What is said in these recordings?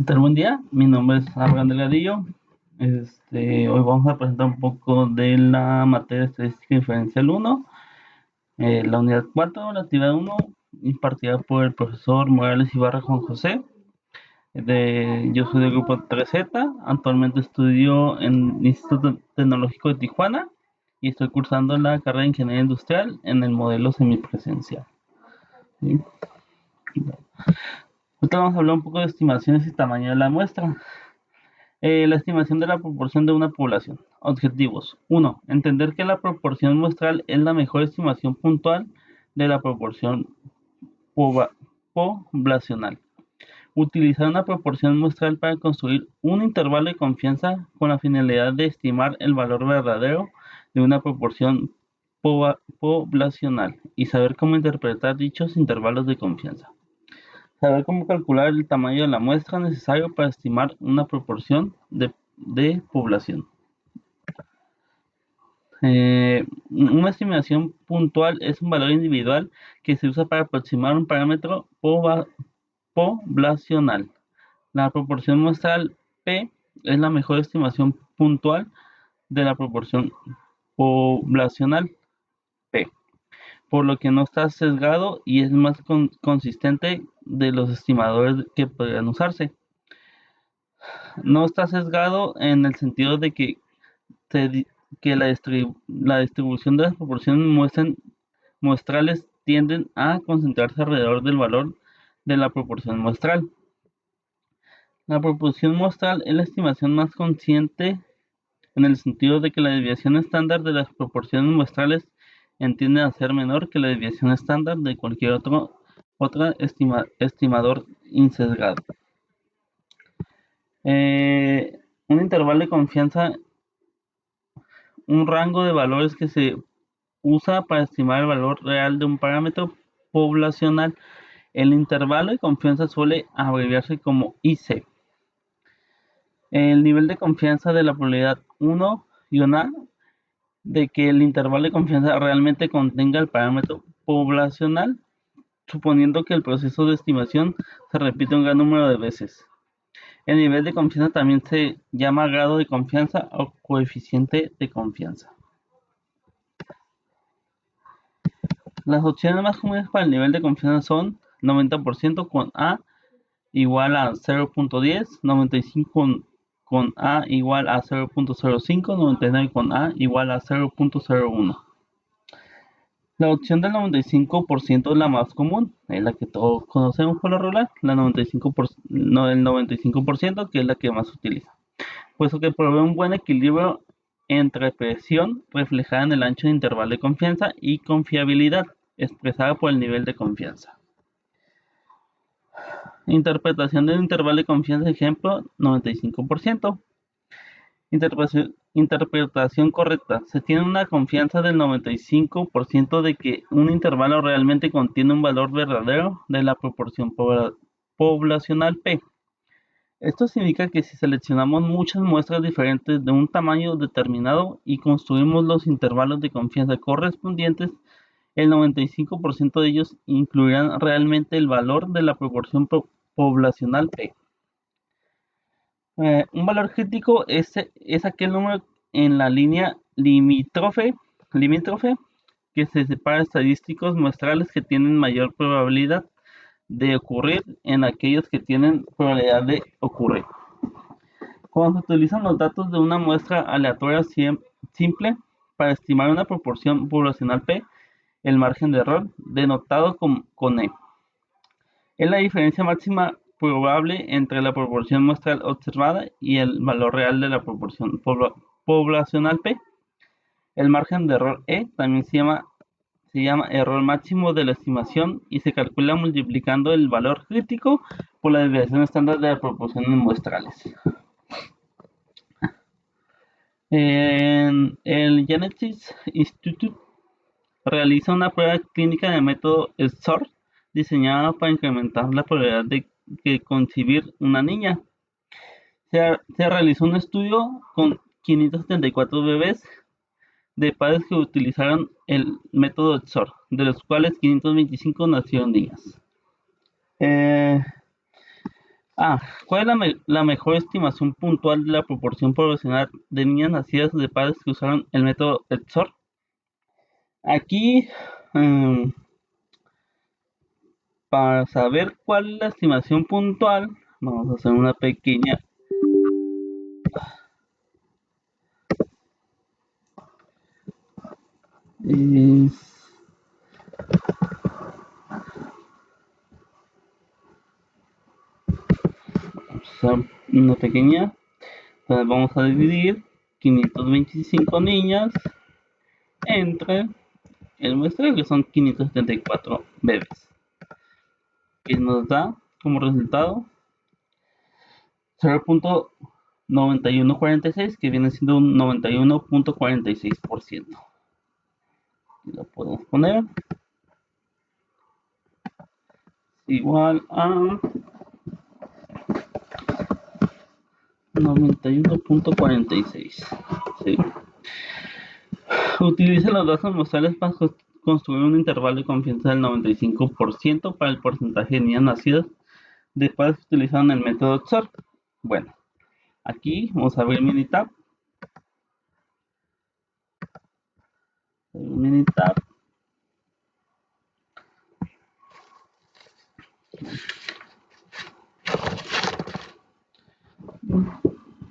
¿Qué tal? Buen día. Mi nombre es Abraham Delgadillo. Hoy vamos a presentar un poco de la materia de estadística diferencial 1, la unidad 4, la actividad 1, impartida por el profesor Morales Ibarra Juan José. Yo soy del grupo 3Z. Actualmente estudio en el Instituto Tecnológico de Tijuana y estoy cursando la carrera de Ingeniería Industrial en el modelo semipresencial. ¿Sí? Ahorita vamos a hablar un poco de estimaciones y tamaño de la muestra. La estimación de la proporción de una población. Objetivos. 1. Entender que la proporción muestral es la mejor estimación puntual de la proporción poblacional. Utilizar una proporción muestral para construir un intervalo de confianza con la finalidad de estimar el valor verdadero de una proporción poblacional y saber cómo interpretar dichos intervalos de confianza. Saber cómo calcular el tamaño de la muestra necesario para estimar una proporción de población. Una estimación puntual es un valor individual que se usa para aproximar un parámetro poblacional. La proporción muestral P es la mejor estimación puntual de la proporción poblacional P, por lo que no está sesgado y es más consistente de los estimadores que podrían usarse. No está sesgado en el sentido de que, la distribución de las proporciones muestrales tienden a concentrarse alrededor del valor de la proporción muestral. La proporción muestral es la estimación más consciente en el sentido de que la desviación estándar de las proporciones muestrales tiende a ser menor que la desviación estándar de cualquier otro estimador insesgado. Un intervalo de confianza, un rango de valores que se usa para estimar el valor real de un parámetro poblacional. El intervalo de confianza suele abreviarse como IC. El nivel de confianza de la probabilidad 1 y 1 de que el intervalo de confianza realmente contenga el parámetro poblacional, suponiendo que el proceso de estimación se repite un gran número de veces. El nivel de confianza también se llama grado de confianza o coeficiente de confianza. Las opciones más comunes para el nivel de confianza son 90% con A igual a 0.10, 95 con A igual a 0.05, 99 con A igual a 0.01. La opción del 95% es la más común, es la que todos conocemos por lo regular, el 95%, que es la que más se utiliza, puesto que provee un buen equilibrio entre presión reflejada en el ancho de intervalo de confianza y confiabilidad expresada por el nivel de confianza. Interpretación del intervalo de confianza, ejemplo, 95%. Interpretación correcta. Se tiene una confianza del 95% de que un intervalo realmente contiene un valor verdadero de la proporción poblacional P. Esto significa que si seleccionamos muchas muestras diferentes de un tamaño determinado y construimos los intervalos de confianza correspondientes, el 95% de ellos incluirán realmente el valor de la proporción poblacional P. Un valor crítico es aquel número en la línea limítrofe que se separa estadísticos muestrales que tienen mayor probabilidad de ocurrir en aquellos que tienen probabilidad de ocurrir. Cuando se utilizan los datos de una muestra aleatoria simple para estimar una proporción poblacional P, el margen de error, denotado con E, es la diferencia máxima probable entre la proporción muestral observada y el valor real de la proporción poblacional P. El margen de error E también se llama error máximo de la estimación y se calcula multiplicando el valor crítico por la desviación estándar de las proporciones muestrales. El Genetics Institute realiza una prueba clínica de método SORT diseñada para incrementar la probabilidad de concebir una niña. Se realizó un estudio con 574 bebés de padres que utilizaron el método SORT, de los cuales 525 nacieron niñas. ¿Cuál es la mejor estimación puntual de la proporción poblacional de niñas nacidas de padres que usaron el método ETSOR? Aquí, mm, para saber cuál es la estimación puntual, vamos a hacer una pequeña. Es, una pequeña. Entonces vamos a dividir 525 niñas entre el muestreo, que son 574 bebés, que nos da como resultado 0.9146, que viene siendo un 91.46%. Y lo podemos poner igual a 91.46. ¿Sí? Utilice los datos muestrales para construir un intervalo de confianza del 95% para el porcentaje de niñas nacidas de padres que utilizaron el método XOR. Bueno, aquí vamos a abrir Minitab. Minitab.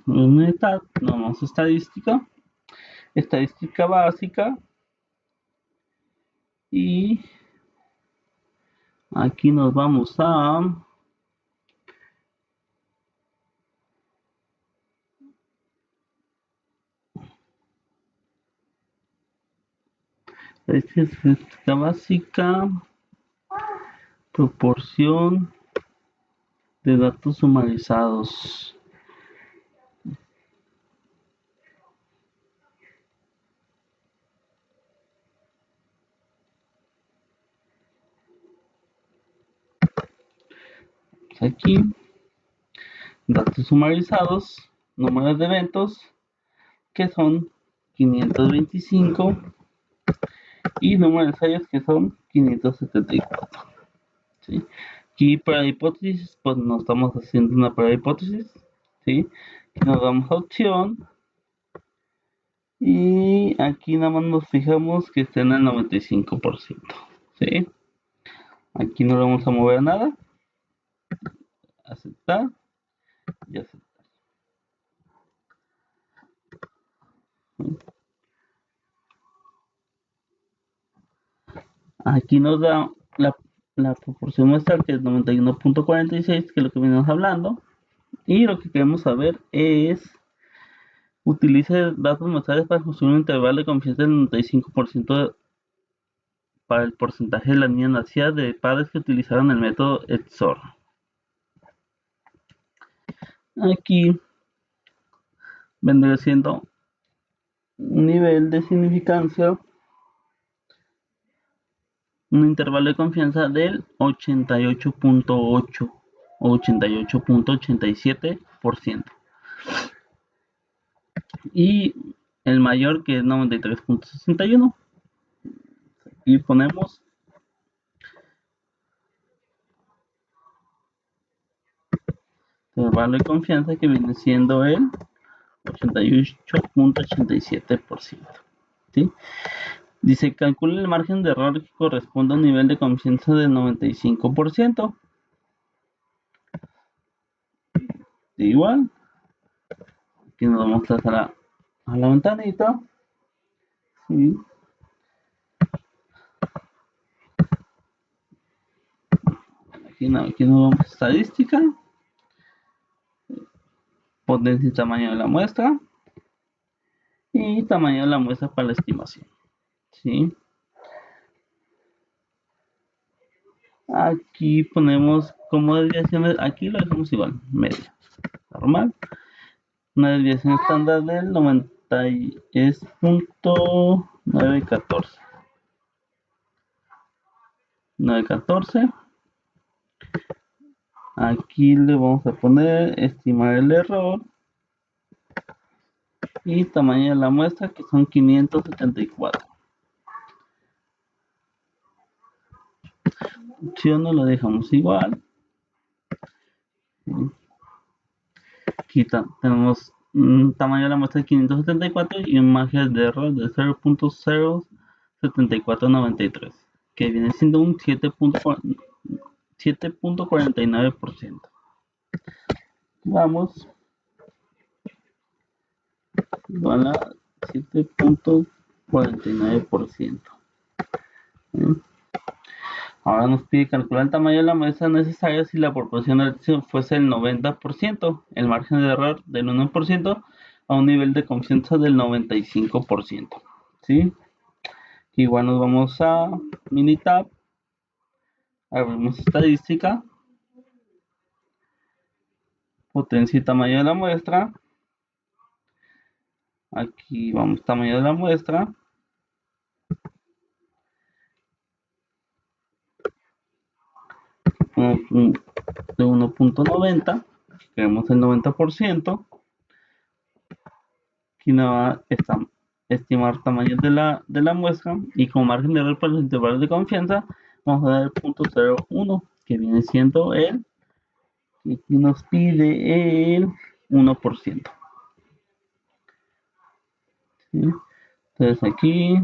Minitab, vamos a estadística. Estadística básica. Y aquí nos vamos a estadística básica, proporción de datos sumarizados. Aquí, datos sumarizados, números de eventos, que son 525, y número de ensayos, que son 574. ¿Sí? Aquí para hipótesis, pues no estamos haciendo una prueba de hipótesis. ¿Sí? Aquí nos damos a opción. Y aquí nada más nos fijamos que esté en el 95%. ¿Sí? Aquí no le vamos a mover nada. Aceptar y aceptar. Aquí nos da la proporción muestral, que es 91.46, que es lo que venimos hablando. Y lo que queremos saber es: utilice datos muestrales para construir un intervalo de confianza del 95% para el porcentaje de las niñas nacidas de padres que utilizaron el método ETSOR. Aquí vendría siendo un nivel de significancia, un intervalo de confianza del 88.8 o 88.87%. Y el mayor, que es 93.61. Y ponemos intervalo de confianza, que viene siendo el 88.87%. ¿Sí? Dice, calcula el margen de error que corresponde a un nivel de confianza del 95%. Igual, aquí nos vamos a hacer a la ventanita. ¿Sí? Aquí nos vamos a estadística, potencia y tamaño de la muestra, y tamaño de la muestra para la estimación. ¿Sí? Aquí ponemos como desviaciones, aquí lo dejamos igual, media, normal. Una desviación estándar del 90 es .914. 914. Aquí le vamos a poner estimar el error y tamaño de la muestra, que son 574. Opción no lo dejamos igual. Aquí tenemos un tamaño de la muestra de 574 y un margen de error de 0.07493, que viene siendo un 7.49%. Vamos igual a 7.49%. Ahora nos pide calcular el tamaño de la muestra necesaria si la proporción de acción fuese el 90%, el margen de error del 1% a un nivel de confianza del 95%. ¿Sí? Igual nos vamos a Minitab, abrimos estadística, potencia y tamaño de la muestra. Aquí vamos tamaño de la muestra. De 1.90, queremos el 90%. Aquí nos va a estimar tamaño de la muestra y con margen de error para los intervalos de confianza vamos a dar el 0.01, que viene siendo el, y aquí nos pide el 1%. ¿Sí? Entonces aquí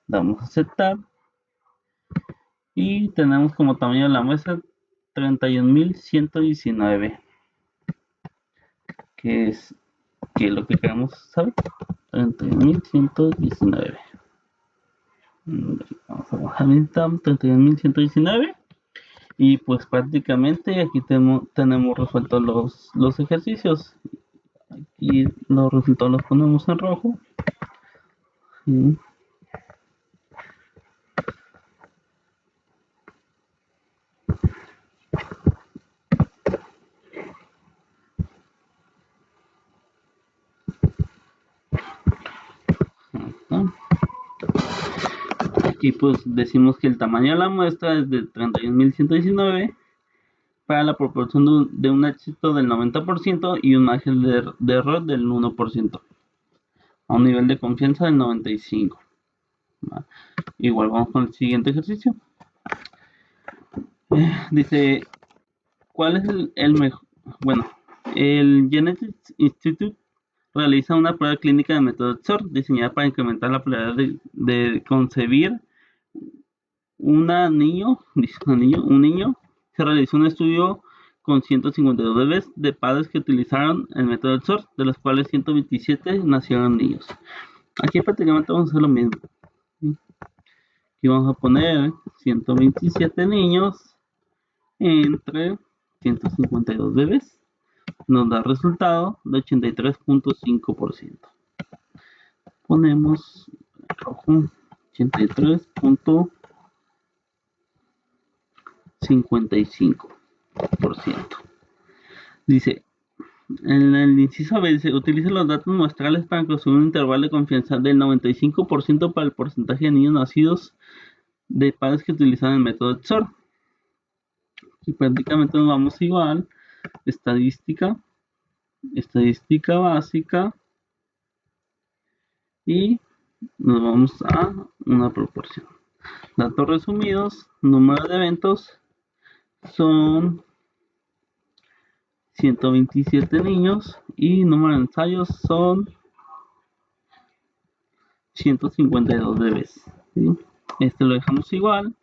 damos a aceptar y tenemos como tamaño de la muestra 31.119, que es lo que queremos saber. 31.119. Vamos a bajar el tab, 31.119. Y pues prácticamente aquí tenemos resueltos los ejercicios. Aquí los resultados los ponemos en rojo. ¿Sí? Aquí pues decimos que el tamaño de la muestra es de 31.119 para la proporción de un éxito del 90% y un margen de error del 1%, a un nivel de confianza del 95%. ¿Va? Igual vamos con el siguiente ejercicio. Dice, ¿cuál es el mejor? Bueno, el Genetics Institute realiza una prueba clínica de método XOR diseñada para incrementar la probabilidad de concebir un niño. Se realizó un estudio con 152 bebés de padres que utilizaron el método XOR, de los cuales 127 nacieron niños. Aquí prácticamente vamos a hacer lo mismo. Aquí vamos a poner 127 niños entre 152 bebés. Nos da resultado de 83.5%. Ponemos rojo 83.55%. Dice, en el inciso B dice, utiliza los datos muestrales para construir un intervalo de confianza del 95% para el porcentaje de niños nacidos de padres que utilizan el método XOR. Y prácticamente nos vamos igual, estadística básica, y nos vamos a una proporción. Datos resumidos, número de eventos son 127 niños y número de ensayos son 152 bebés. ¿Sí? Este lo dejamos igual.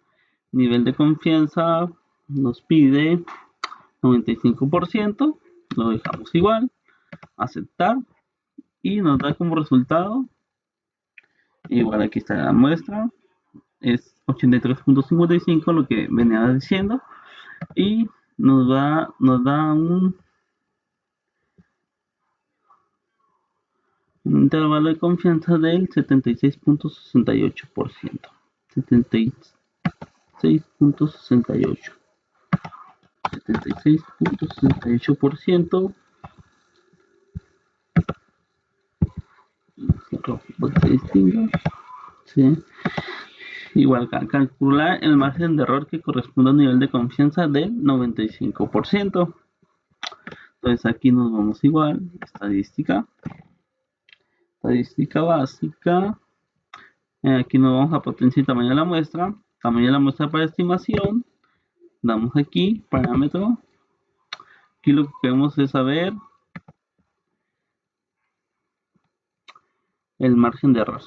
Nivel de confianza nos pide 95%, lo dejamos igual. Aceptar y nos da como resultado, igual aquí está la muestra, es 83.55, lo que venía diciendo, y nos da un intervalo de confianza del 76.68%. 76.68. 76.68%. ¿Sí? Igual calcular el margen de error que corresponde al nivel de confianza del 95%. Entonces aquí nos vamos igual, estadística básica. Aquí nos vamos a potencia y tamaño de la muestra. Tamaño de la muestra para estimación. Damos aquí, parámetro. Aquí lo que queremos es saber el margen de error.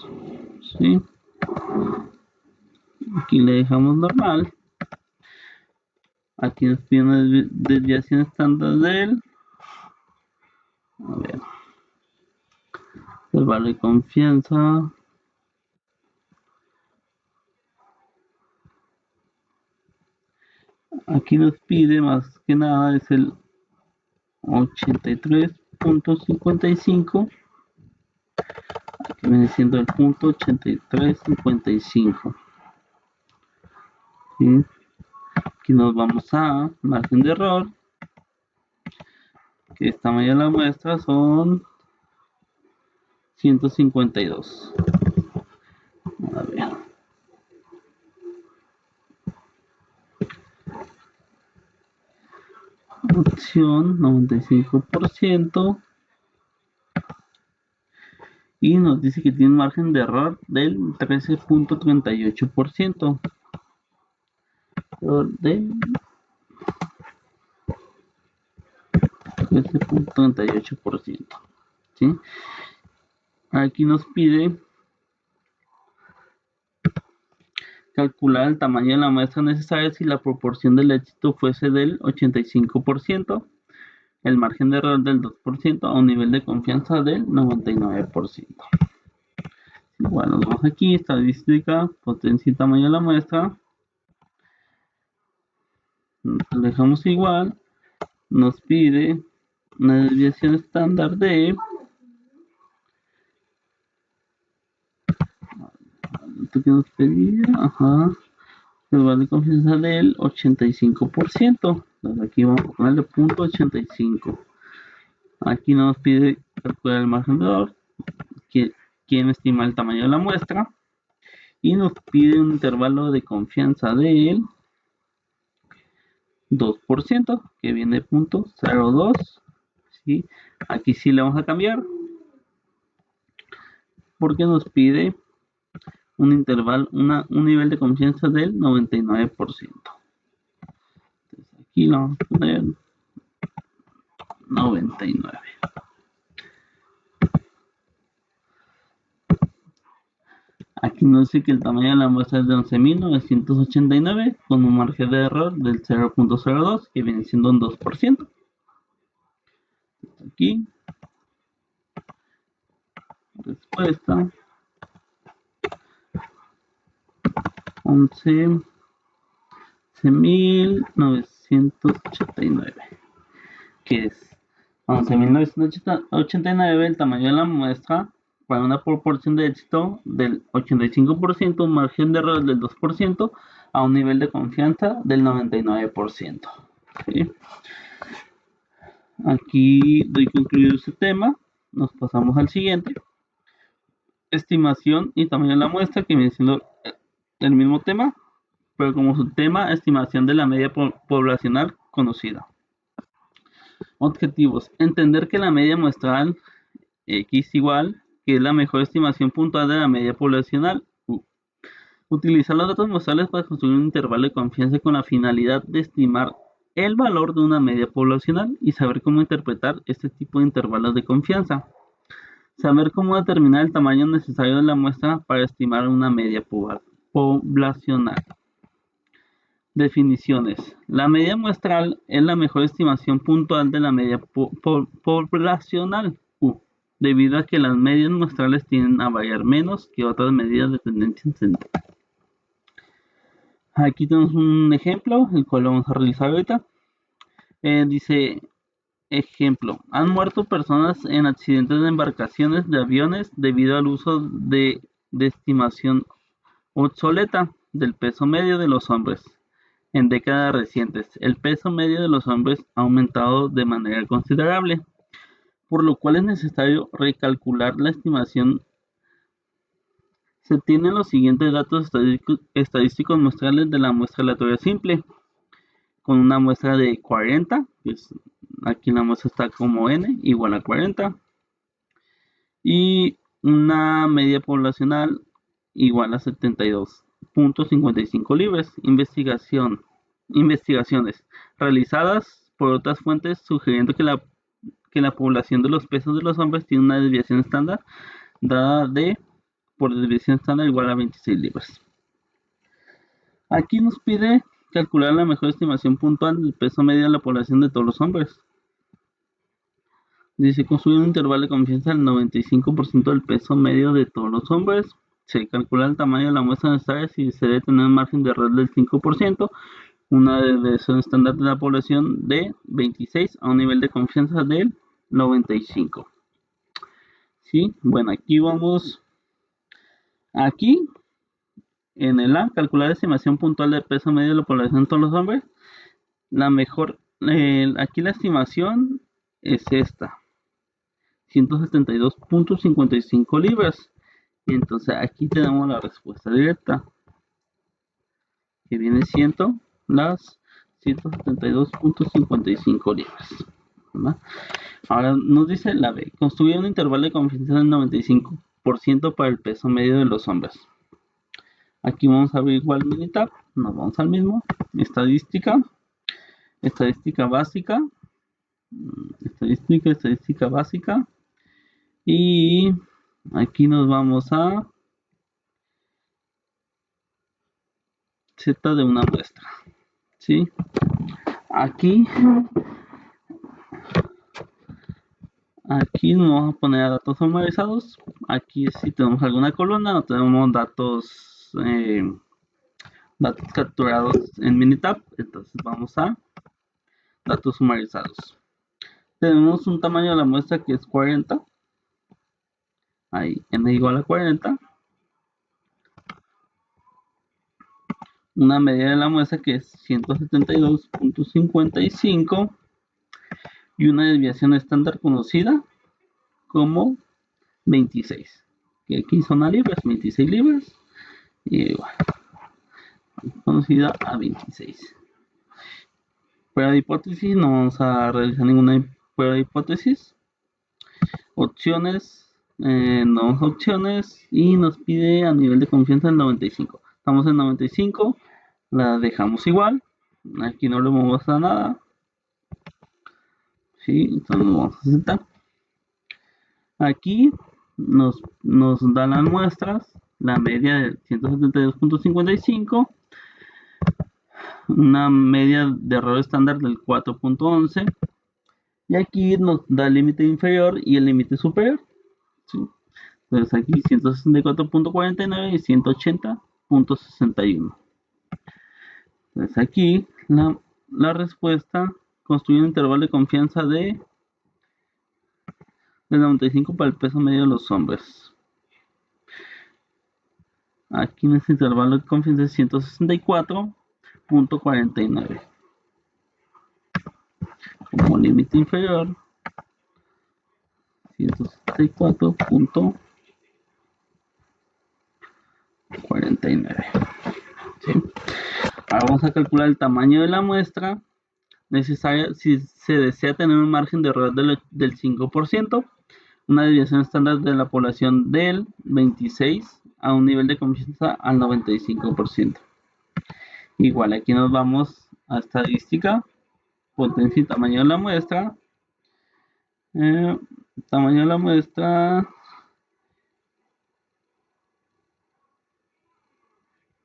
¿Sí? Aquí le dejamos normal. Aquí nos pide una desviación estándar del, a ver, el valor de confianza. Aquí nos pide más que nada es el 83.55. Aquí viene siendo el punto 83.55. ¿Sí? Aquí nos vamos a margen de error, que esta tamaño de la muestra son 152. A ver. Opción 95%. Y nos dice que tiene un margen de error del 13.38%. Del 13.38%. ¿Sí? Aquí nos pide calcular el tamaño de la muestra necesaria si la proporción del éxito fuese del 85%, el margen de error del 2% a un nivel de confianza del 99%. Igual nos vamos aquí, estadística, potencia y tamaño de la muestra. Lo dejamos igual. Nos pide una desviación estándar de, ¿esto que nos pedía? Ajá, el valor de confianza del 85%. Entonces aquí vamos a ponerle punto 85. Aquí nos pide calcular el margen de error, quién estima el tamaño de la muestra, y nos pide un intervalo de confianza del 2%, que viene punto 0.2. ¿Sí? Aquí sí le vamos a cambiar, porque nos pide un intervalo, un nivel de confianza del 99%. Entonces aquí lo vamos a poner 99. Aquí nos dice que el tamaño de la muestra es de 11.989 con un margen de error del 0.02, que viene siendo un 2%. Aquí, respuesta 11.989, que es 11.989 el tamaño de la muestra para una proporción de éxito del 85%, un margen de error del 2%, a un nivel de confianza del 99%. ¿Sí? Aquí doy concluido este tema. Nos pasamos al siguiente. Estimación y tamaño de la muestra, que viene siendo el mismo tema, pero como su tema, estimación de la media poblacional conocida. Objetivos. Entender que la media muestral X igual, que es la mejor estimación puntual de la media poblacional. Utilizar los datos muestrales para construir un intervalo de confianza con la finalidad de estimar el valor de una media poblacional y saber cómo interpretar este tipo de intervalos de confianza. Saber cómo determinar el tamaño necesario de la muestra para estimar una media poblacional. Definiciones. La media muestral es la mejor estimación puntual de la media poblacional, debido a que las medias muestrales tienden a variar menos que otras medidas de tendencia central. Aquí tenemos un ejemplo, el cual lo vamos a realizar ahorita. Dice, ejemplo, han muerto personas en accidentes de embarcaciones de aviones debido al uso de estimación obsoleta del peso medio de los hombres. En décadas recientes, el peso medio de los hombres ha aumentado de manera considerable, por lo cual es necesario recalcular la estimación. Se tienen los siguientes datos estadísticos muestrales de la muestra aleatoria simple, con una muestra de 40, pues aquí la muestra está como n igual a 40, y una media poblacional igual a 72.55 libres. Investigaciones realizadas por otras fuentes, sugiriendo que la población de los pesos de los hombres tiene una desviación estándar dada de por desviación estándar igual a 26 libras. Aquí nos pide calcular la mejor estimación puntual del peso medio de la población de todos los hombres. Dice construir un intervalo de confianza del 95% del peso medio de todos los hombres. Se calcula el tamaño de la muestra necesaria si se debe tener un margen de error del 5%, una desviación estándar de la población de 26 a un nivel de confianza del 95. ¿Sí? Bueno, aquí vamos. Aquí en el A, calcular la estimación puntual del peso medio de la población de todos los hombres. La mejor, aquí la estimación es esta, 172.55 libras. Y entonces aquí tenemos la respuesta directa, que viene siendo las 172.55 libras. ¿Verdad? Ahora nos dice la B, construir un intervalo de confianza del 95% para el peso medio de los hombres. Aquí vamos a ver igual Minitab, nos vamos al mismo, estadística básica, estadística básica, y aquí nos vamos a Z de una muestra, ¿sí? Aquí nos vamos a poner a datos formalizados. Aquí si tenemos alguna columna o tenemos datos capturados en Minitab, entonces vamos a datos sumarizados. Tenemos un tamaño de la muestra que es 40, ahí n igual a 40, una medida de la muestra que es 172.55 y una desviación estándar conocida como 26, que aquí son a libras, 26 libras, y bueno, conocida a 26. Prueba de hipótesis, no vamos a realizar ninguna prueba de hipótesis. Opciones, no opciones, y nos pide a nivel de confianza el 95. Estamos en 95, la dejamos igual, aquí no le movemos a nada. Sí, entonces vamos a aceptar. Aquí nos da las muestras, la media de 172.55, una media de error estándar del 4.11, y aquí nos da el límite inferior y el límite superior. ¿Sí? Entonces aquí 164.49 y 180.61. Entonces aquí la respuesta construye un intervalo de confianza del 95 para el peso medio de los hombres. Aquí en este intervalo de confianza es 164.49. Como límite inferior, 164.49. ¿Sí? Ahora vamos a calcular el tamaño de la muestra necesaria si se desea tener un margen de error del 5%, una desviación estándar de la población del 26 a un nivel de confianza al 95%. Igual aquí nos vamos a estadística, potencia y tamaño de la muestra. Tamaño de la muestra.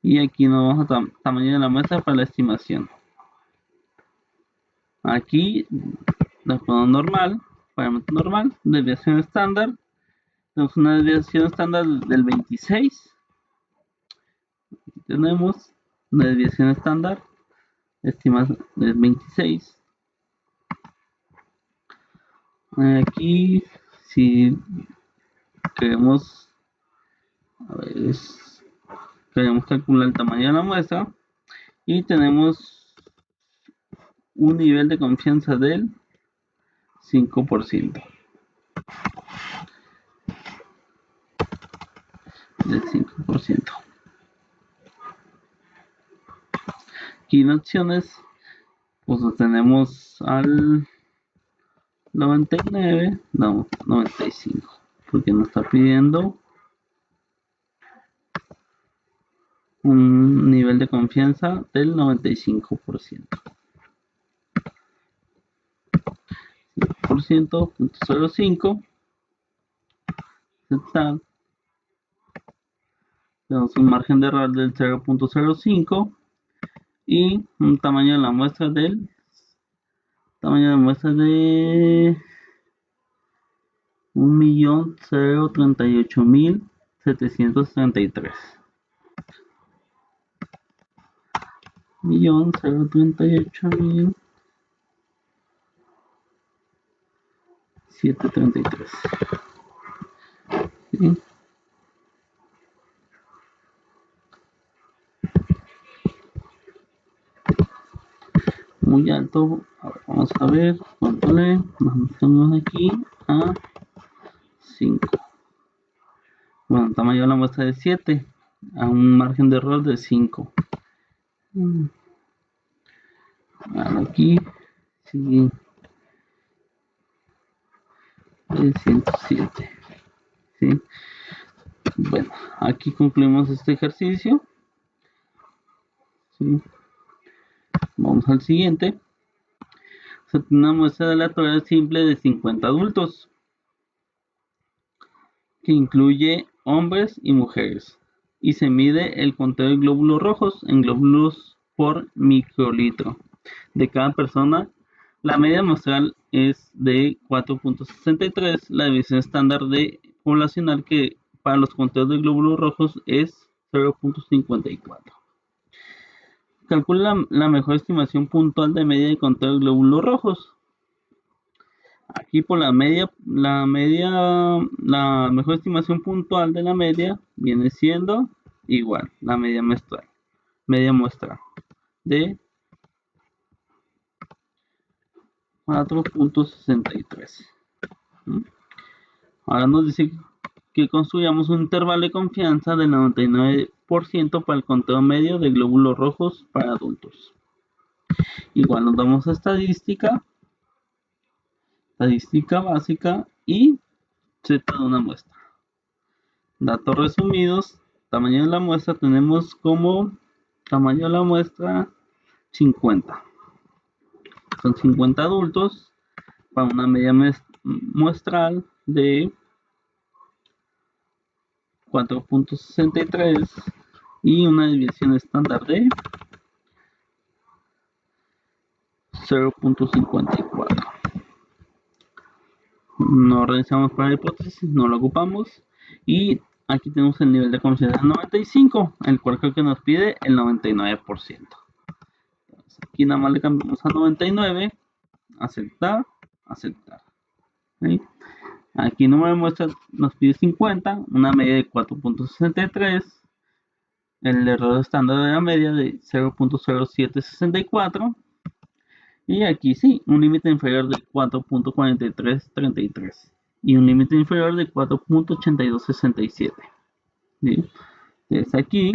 Y aquí nos vamos a tamaño de la muestra para la estimación. Aquí la ponemos normal, parámetro normal, desviación estándar. Tenemos una desviación estándar del 26. Aquí tenemos una desviación estándar estimada del 26. Aquí si queremos, queremos calcular el tamaño de la muestra y tenemos un nivel de confianza del 5%. Del 5%. Aquí en opciones, pues lo tenemos al 99, no, 95, porque nos está pidiendo un nivel de confianza del 95%. 50%, 0.05. Aceptar. Tenemos un margen de error del 0.05 y un tamaño de la muestra del tamaño de muestra de 1.038.733. 1.038.733. ¿Sí? Muy alto. Ahora vamos a ver cuánto le vamos aquí a 5. Bueno, tamaño de la muestra de 7 a un margen de error de 5. Ahora aquí sí, de 107. ¿Sí? Bueno, aquí concluimos este ejercicio. ¿Sí? Vamos al siguiente. Se tiene una muestra aleatoria simple de 50 adultos que incluye hombres y mujeres y se mide el conteo de glóbulos rojos en glóbulos por microlitro de cada persona. La media muestral es de 4.63. La división estándar de poblacional que para los conteos de glóbulos rojos es 0.54. Calcula la mejor estimación puntual de media de conteo de glóbulos rojos. Aquí por la mejor estimación puntual de la media viene siendo igual, la media muestra de 4.63. Ahora nos dice que construyamos un intervalo de confianza del 99% para el conteo medio de glóbulos rojos para adultos. Igual nos damos a estadística básica y Z de una muestra. Datos resumidos, tamaño de la muestra tenemos como tamaño de la muestra 50. Son 50 adultos para una media muestral de 4.63 y una desviación estándar de 0.54. No realizamos para la hipótesis, no lo ocupamos. Y aquí tenemos el nivel de confianza 95, el cual creo que nos pide el 99%. Entonces, aquí nada más le cambiamos a 99, aceptar, aceptar. ¿Sí? Aquí número de muestras nos pide 50, una media de 4.63, el error estándar de la media de 0.0764. Y aquí sí, un límite inferior de 4.4333 y un límite inferior de 4.8267. ¿Sí? Entonces aquí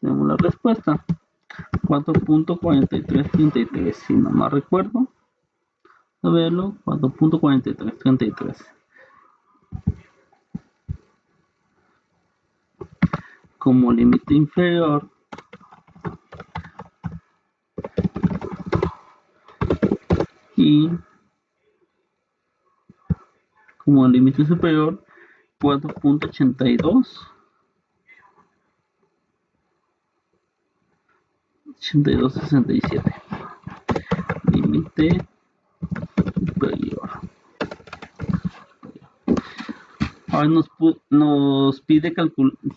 tenemos la respuesta. 4.4333, si no me recuerdo. A verlo, 4.4333. Como límite inferior y como límite superior 4.82 8267, límite superior. Ahora nos pide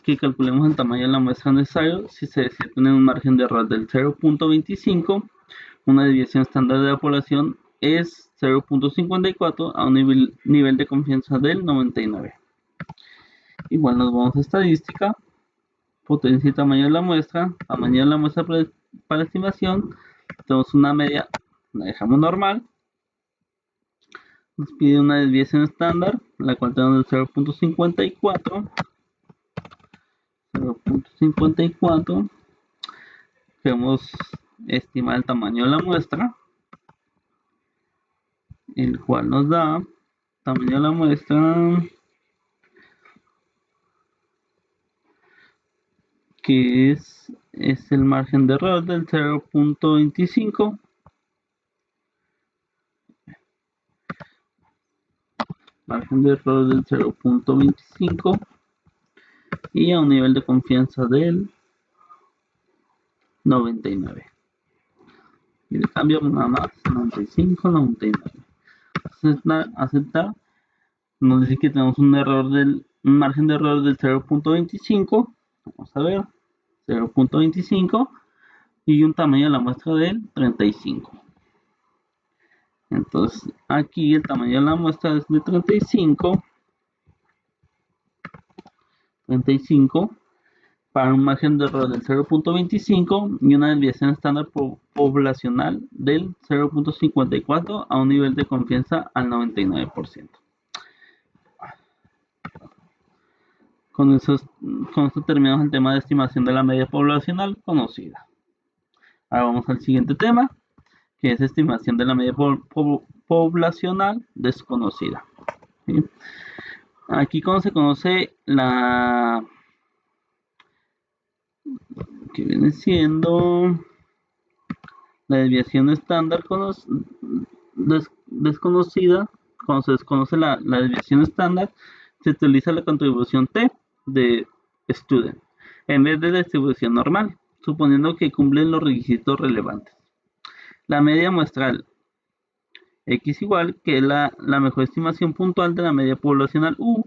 que calculemos el tamaño de la muestra necesario si se desea tener un margen de error del 0.25. Una desviación estándar de la población es 0.54 a un nivel de confianza del 99. Igual nos vamos a estadística, potencia y tamaño de la muestra para estimación. Tenemos una media, la dejamos normal. Nos pide una desviación estándar, la cual tenemos el 0.54. 0.54. Queremos estimar el tamaño de la muestra, el cual nos da tamaño de la muestra que es es el margen de error del 0.25. Margen de error del 0.25 y a un nivel de confianza del 99. Y le cambiamos nada más 95, 99. Aceptar. Nos dice que tenemos un margen de error del 0.25. Vamos a ver. 0.25 y un tamaño de la muestra del 35. Entonces aquí el tamaño de la muestra es de 35 para un margen de error del 0.25 y una desviación estándar poblacional del 0.54 a un nivel de confianza al 99%. Con esto terminamos el tema de estimación de la media poblacional conocida. Ahora vamos al siguiente tema, que es estimación de la media poblacional desconocida. ¿Sí? Aquí cuando se conoce la que viene siendo la desviación estándar desconocida, cuando se desconoce la desviación estándar, se utiliza la contribución T de student en vez de la distribución normal, suponiendo que cumplen los requisitos relevantes. La media muestral X igual, que es la mejor estimación puntual de la media poblacional U.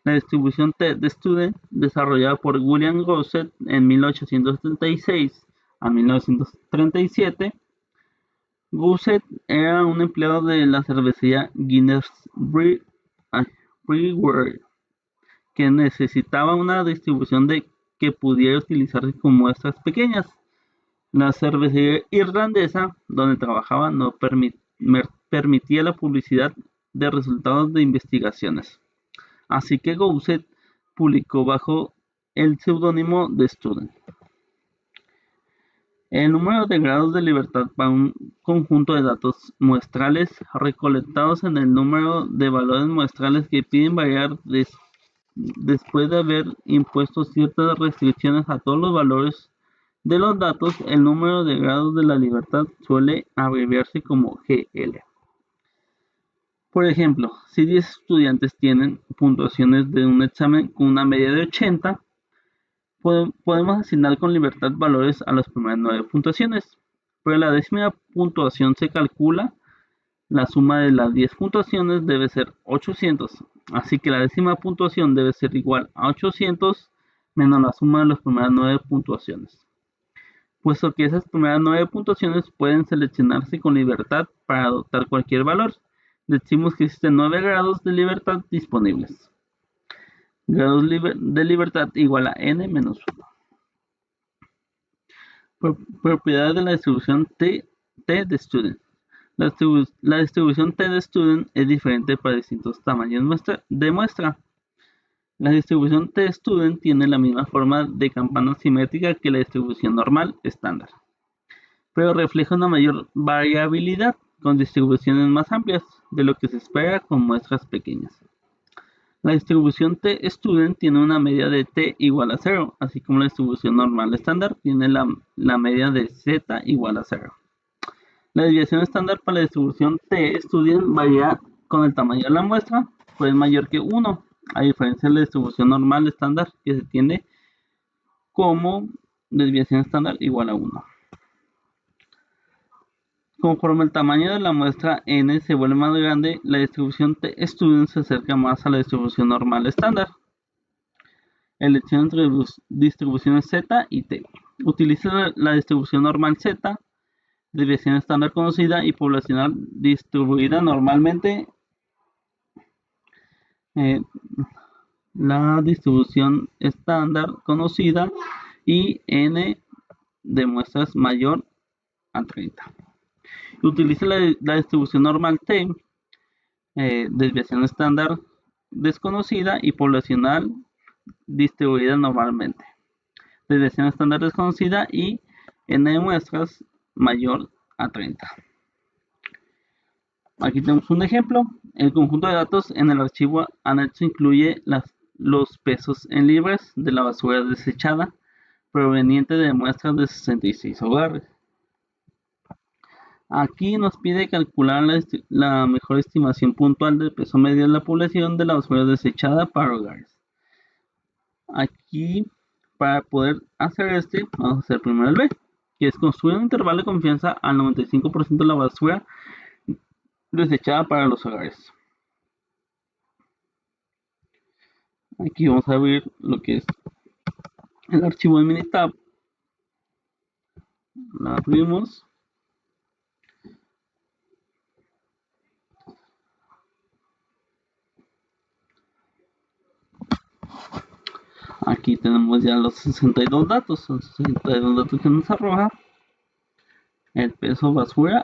La distribución T de student, desarrollada por William Gosset en 1876 a 1937. Gosset era un empleado de la cervecería Guinness Brewery, que necesitaba una distribución que pudiera utilizarse con muestras pequeñas. La cervecería irlandesa donde trabajaba no permitía la publicidad de resultados de investigaciones. Así que Gosset publicó bajo el seudónimo de Student. El número de grados de libertad para un conjunto de datos muestrales recolectados en el número de valores muestrales que piden variar después de haber impuesto ciertas restricciones a todos los valores de los datos. El número de grados de la libertad suele abreviarse como GL. Por ejemplo, si 10 estudiantes tienen puntuaciones de un examen con una media de 80, podemos asignar con libertad valores a las primeras 9 puntuaciones. Pero la décima puntuación se calcula, la suma de las 10 puntuaciones debe ser 800. Así que la décima puntuación debe ser igual a 800 menos la suma de las primeras 9 puntuaciones. Puesto que esas primeras 9 puntuaciones pueden seleccionarse con libertad para adoptar cualquier valor, decimos que existen 9 grados de libertad disponibles. Grados de libertad igual a n menos 1. Propiedades de la distribución T de student. La distribución T de student es diferente para distintos tamaños de muestra. La distribución T de student tiene la misma forma de campana simétrica que la distribución normal estándar, pero refleja una mayor variabilidad con distribuciones más amplias de lo que se espera con muestras pequeñas. La distribución T-Student tiene una media de T igual a 0, así como la distribución normal estándar tiene la media de Z igual a 0. La desviación estándar para la distribución T-Student varía con el tamaño de la muestra, pues es mayor que 1, a diferencia de la distribución normal estándar que se tiene como desviación estándar igual a 1. Conforme el tamaño de la muestra n se vuelve más grande, la distribución T-Student se acerca más a la distribución normal estándar. Elección entre distribuciones Z y T. Utiliza la distribución normal Z, desviación estándar conocida y poblacional distribuida normalmente. La distribución estándar conocida y n de muestras mayor a 30. Utiliza la distribución normal T, desviación estándar desconocida y poblacional distribuida normalmente. Desviación estándar desconocida y n de muestras mayor a 30. Aquí tenemos un ejemplo. El conjunto de datos en el archivo anexo incluye los pesos en libras de la basura desechada proveniente de muestras de 66 hogares. Aquí nos pide calcular la mejor estimación puntual del peso medio de la población de la basura desechada para hogares. Aquí, para poder hacer vamos a hacer primero el B, que es construir un intervalo de confianza al 95% de la basura desechada para los hogares. Aquí vamos a abrir lo que es el archivo de Minitab. La abrimos. Aquí tenemos ya los 62 datos, son 62 datos que nos arroja el peso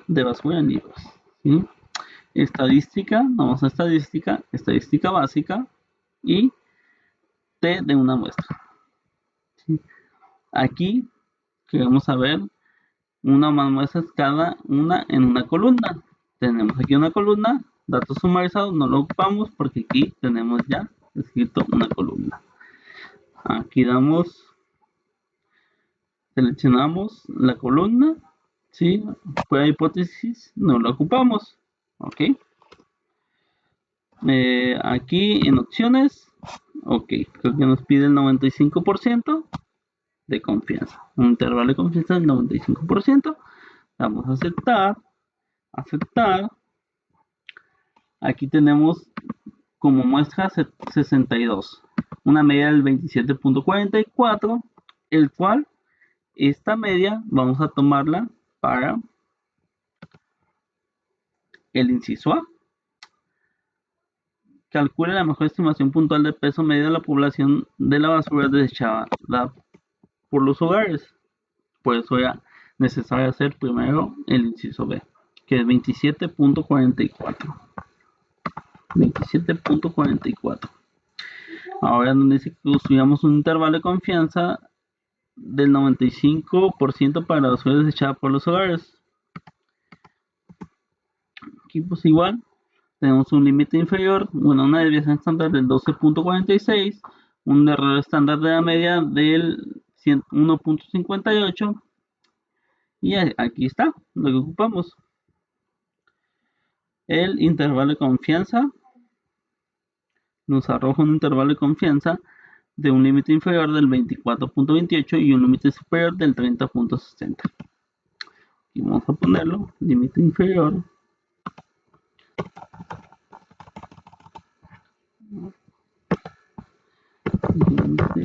de basura en libros. ¿Sí? Estadística, vamos a estadística, estadística básica y T de una muestra. ¿Sí? Aquí queremos saber una o más muestras cada una en una columna. Tenemos aquí una columna, datos sumarizados, no lo ocupamos porque aquí tenemos ya escrito una columna. Aquí seleccionamos la columna, ¿sí? Fue hipótesis, no la ocupamos, ¿ok? Aquí en opciones, ok, creo que nos pide el 95% de confianza, un intervalo de confianza del 95%, vamos a aceptar, aquí tenemos como muestra 62, una media del 27.44, el cual esta media vamos a tomarla para el inciso A. Calcule la mejor estimación puntual del peso medio de la población de la basura desechada por los hogares. Por eso era necesario hacer primero el inciso B, que es 27.44. 27.44. Ahora nos dice que construyamos un intervalo de confianza del 95% para la basura desechada por los hogares. Aquí pues igual tenemos un límite inferior, bueno, una desviación estándar del 12.46, un error estándar de la media del 1.58 y aquí está lo que ocupamos. El intervalo de confianza nos arroja un intervalo de confianza de un límite inferior del 24.28 y un límite superior del 30.60. Y vamos a ponerlo, límite inferior. Límite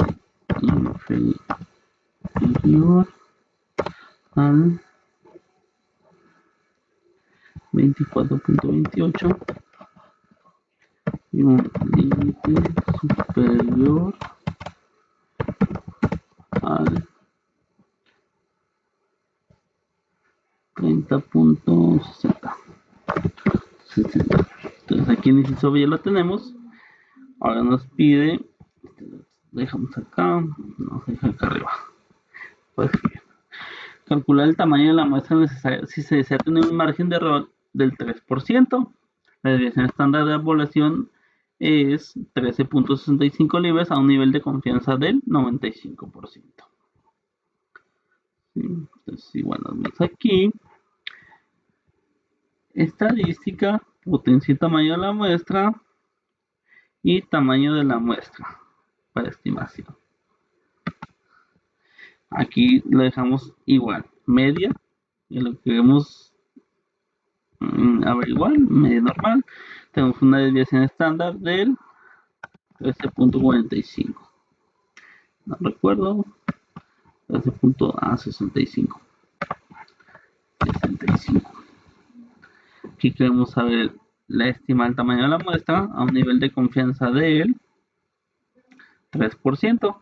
inferior al 24.28 y un límite superior al 30.60. Entonces aquí en el inciso ya lo tenemos. Ahora nos pide, dejamos acá, nos deja acá arriba. Pues bien. Calcular el tamaño de la muestra necesaria si se desea tener un margen de error del 3%. La desviación estándar de la población es 13.65 libras a un nivel de confianza del 95%. ¿Sí? Entonces, igual nos vemos aquí. Estadística, potencia y tamaño de la muestra y tamaño de la muestra para estimación. Aquí lo dejamos igual, media, y lo queremos averiguar, media normal. Tenemos una desviación estándar del 13.45. No recuerdo. 13.65. 65. Aquí queremos saber la estima del tamaño de la muestra a un nivel de confianza del 3%.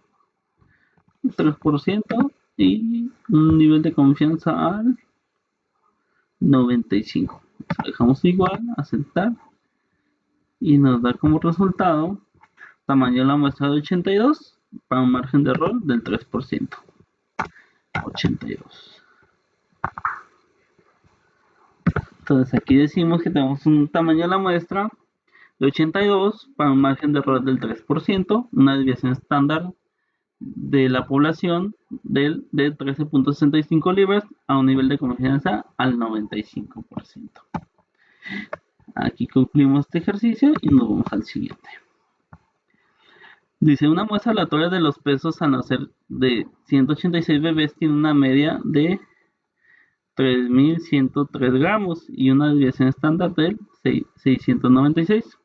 3% y un nivel de confianza al 95. Lo dejamos igual, aceptar y nos da como resultado tamaño de la muestra de 82 para un margen de error del 3%. 82. Entonces aquí decimos que tenemos un tamaño de la muestra de 82 para un margen de error del 3%, una desviación estándar de la población de 13.65 libras a un nivel de confianza al 95%. Aquí concluimos este ejercicio y nos vamos al siguiente. Dice, una muestra aleatoria de los pesos al nacer de 186 bebés tiene una media de 3.103 gramos y una desviación estándar de 696.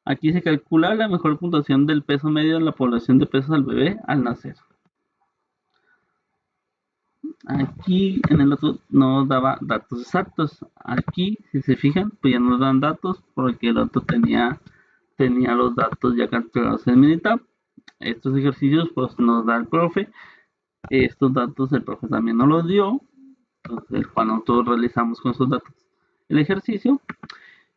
Aquí se calcula la mejor puntuación del peso medio de la población de pesos al bebé al nacer. Aquí en el otro no nos daba datos exactos. Aquí, si se fijan, pues ya nos dan datos porque el otro tenía los datos ya capturados en Minitab. Estos ejercicios pues nos da el profe. Estos datos el profe también nos los dio. Entonces, cuando nosotros realizamos con esos datos el ejercicio.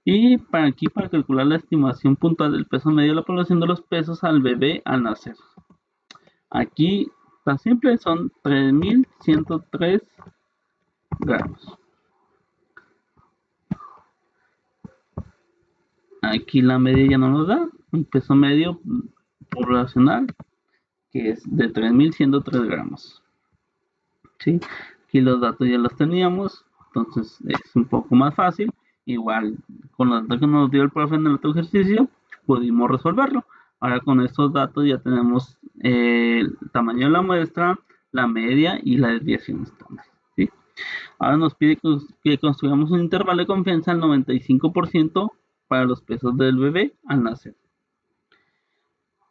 Y para calcular la estimación puntual del peso medio de la población de los pesos al bebé al nacer. Aquí tan simple, son 3.103 gramos. Aquí la media ya no nos da un peso medio poblacional que es de 3.103 gramos. ¿Sí? Aquí los datos ya los teníamos, entonces es un poco más fácil. Igual con los datos que nos dio el profe en el otro ejercicio, pudimos resolverlo. Ahora con estos datos ya tenemos el tamaño de la muestra, la media y la desviación estándar. ¿Sí? Ahora nos pide que construyamos un intervalo de confianza al 95% para los pesos del bebé al nacer.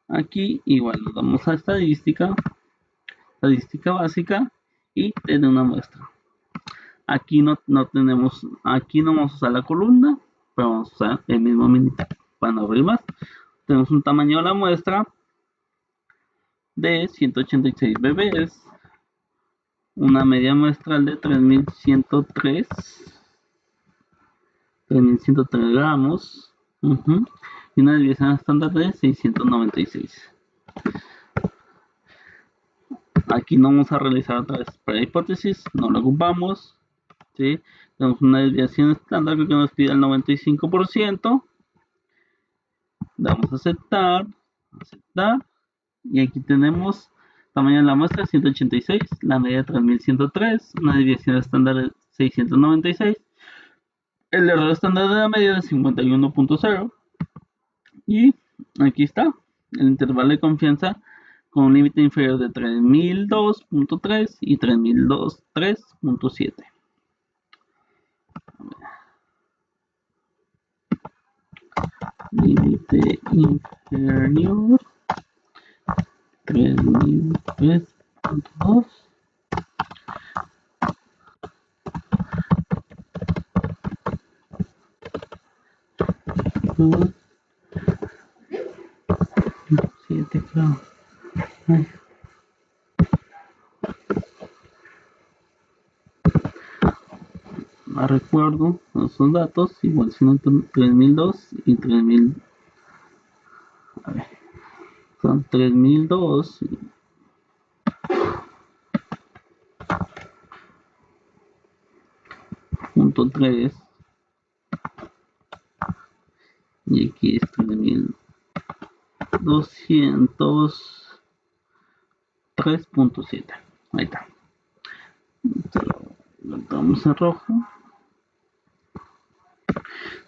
Aquí igual nos vamos a estadística básica y tener una muestra. Aquí no tenemos, aquí no vamos a usar la columna, pero vamos a usar el mismo Minitab. Para abrir más, tenemos un tamaño de la muestra de 186 bebés, una media muestral de 3.103 gramos, y una desviación estándar de 696. Aquí no vamos a realizar otra vez para hipótesis, no lo ocupamos. ¿Sí? Tenemos una desviación estándar que nos pide el 95%. Damos a aceptar, y aquí tenemos tamaño de la muestra 186, la media 3.103, una desviación estándar de 696, el error estándar de la media de 51.0 y aquí está el intervalo de confianza con un límite inferior de 3.002.3 y 3.003.7. Límite inferior 3.003.2 7, claro. No recuerdo esos datos, igual si no 3.002 y 3.000. A ver, son 3.002 punto 3 y aquí es 3.203.7. Ahí está. Lo damos en rojo.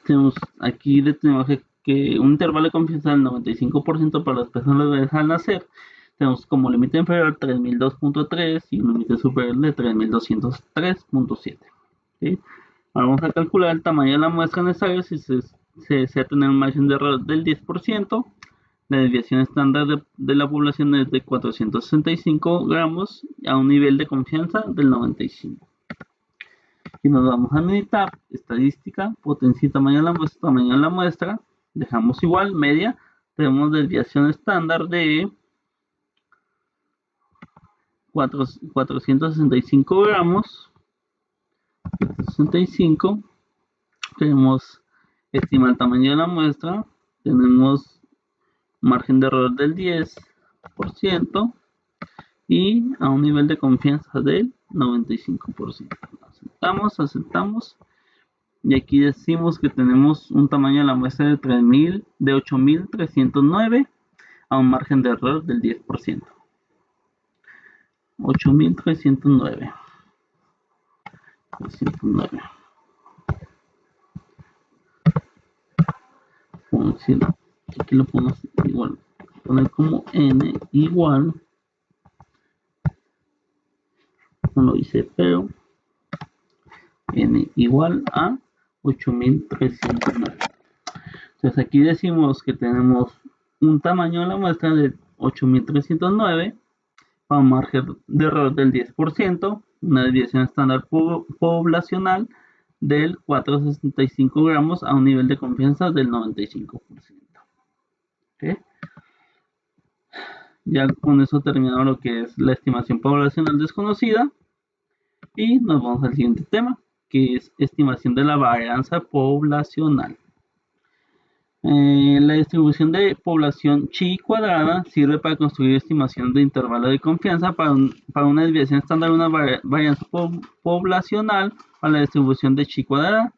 Tenemos aquí tenemos que un intervalo de confianza del 95% para las personas al nacer. Tenemos como límite inferior 3.002.3 y un límite superior de 3.203.7. ¿Sí? Ahora vamos a calcular el tamaño de la muestra necesaria si se desea tener un margen de error del 10%. La desviación estándar de la población es de 465 gramos a un nivel de confianza del 95. Y nos vamos a Minitab, estadística, potencia y tamaño de la muestra. Dejamos igual, media. Tenemos desviación estándar de 465 gramos. 65. Tenemos estima el tamaño de la muestra. Tenemos margen de error del 10% y a un nivel de confianza del 95%. Aceptamos y aquí decimos que tenemos un tamaño de la muestra de 8.309 a un margen de error del 10%. 8309. Aquí lo ponemos igual. Poner como n igual. No lo hice, pero n igual a 8309. Entonces aquí decimos que tenemos un tamaño de la muestra de 8309 para un margen de error del 10%, una desviación estándar poblacional del 465 gramos a un nivel de confianza del 95%. ¿Okay? Ya con eso terminamos lo que es la estimación poblacional desconocida y nos vamos al siguiente tema, que es estimación de la varianza poblacional. La distribución de población chi cuadrada sirve para construir estimación de intervalo de confianza para una desviación estándar, una varianza poblacional para la distribución de chi cuadrada.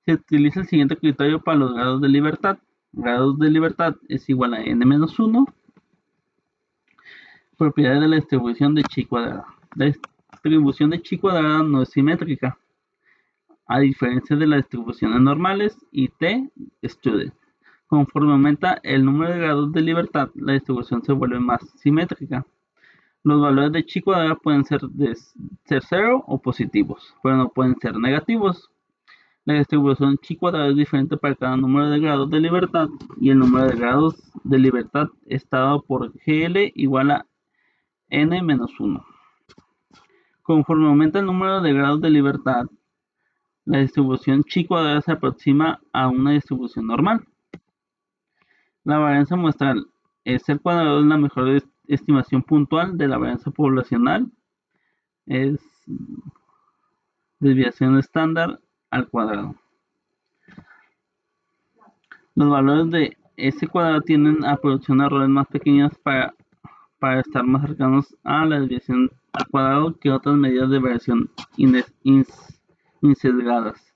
Se utiliza el siguiente criterio para los grados de libertad. Grados de libertad es igual a n-1, propiedades de la distribución de chi cuadrada. La distribución de chi cuadrada no es simétrica, a diferencia de las distribuciones normales y t-student. Conforme aumenta el número de grados de libertad, la distribución se vuelve más simétrica. Los valores de chi cuadrada pueden ser 0 o positivos, pero no pueden ser negativos. La distribución chi cuadrada es diferente para cada número de grados de libertad y el número de grados de libertad está dado por GL igual a n-1. Conforme aumenta el número de grados de libertad, la distribución chi cuadrada se aproxima a una distribución normal. La varianza muestral es el cuadrado de la mejor estimación puntual de la varianza poblacional. Es desviación estándar al cuadrado. Los valores de ese cuadrado tienden a producir errores más pequeños para estar más cercanos a la desviación al cuadrado que otras medidas de variación insesgadas.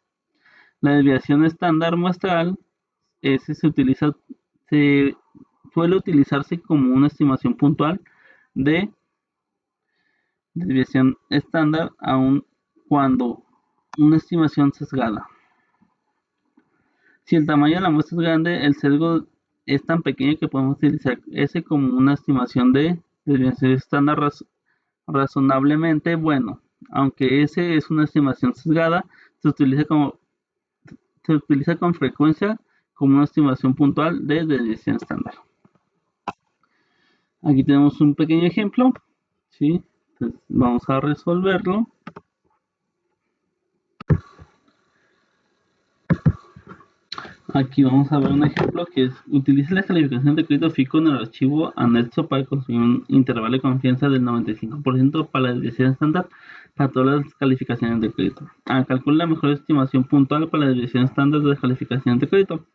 La desviación estándar muestral suele utilizarse como una estimación puntual de desviación estándar aun cuando una estimación sesgada. Si el tamaño de la muestra es grande, el sesgo es tan pequeño que podemos utilizar ese como una estimación de desviación estándar razonablemente bueno. Aunque ese es una estimación sesgada, se utiliza con frecuencia como una estimación puntual de desviación estándar. Aquí tenemos un pequeño ejemplo, ¿sí? Entonces vamos a resolverlo. Aquí vamos a ver un ejemplo que es: utiliza la calificación de crédito FICO en el archivo anexo para construir un intervalo de confianza del 95% para la desviación estándar para todas las calificaciones de crédito. Calcula la mejor estimación puntual para la desviación estándar de las calificaciones de crédito.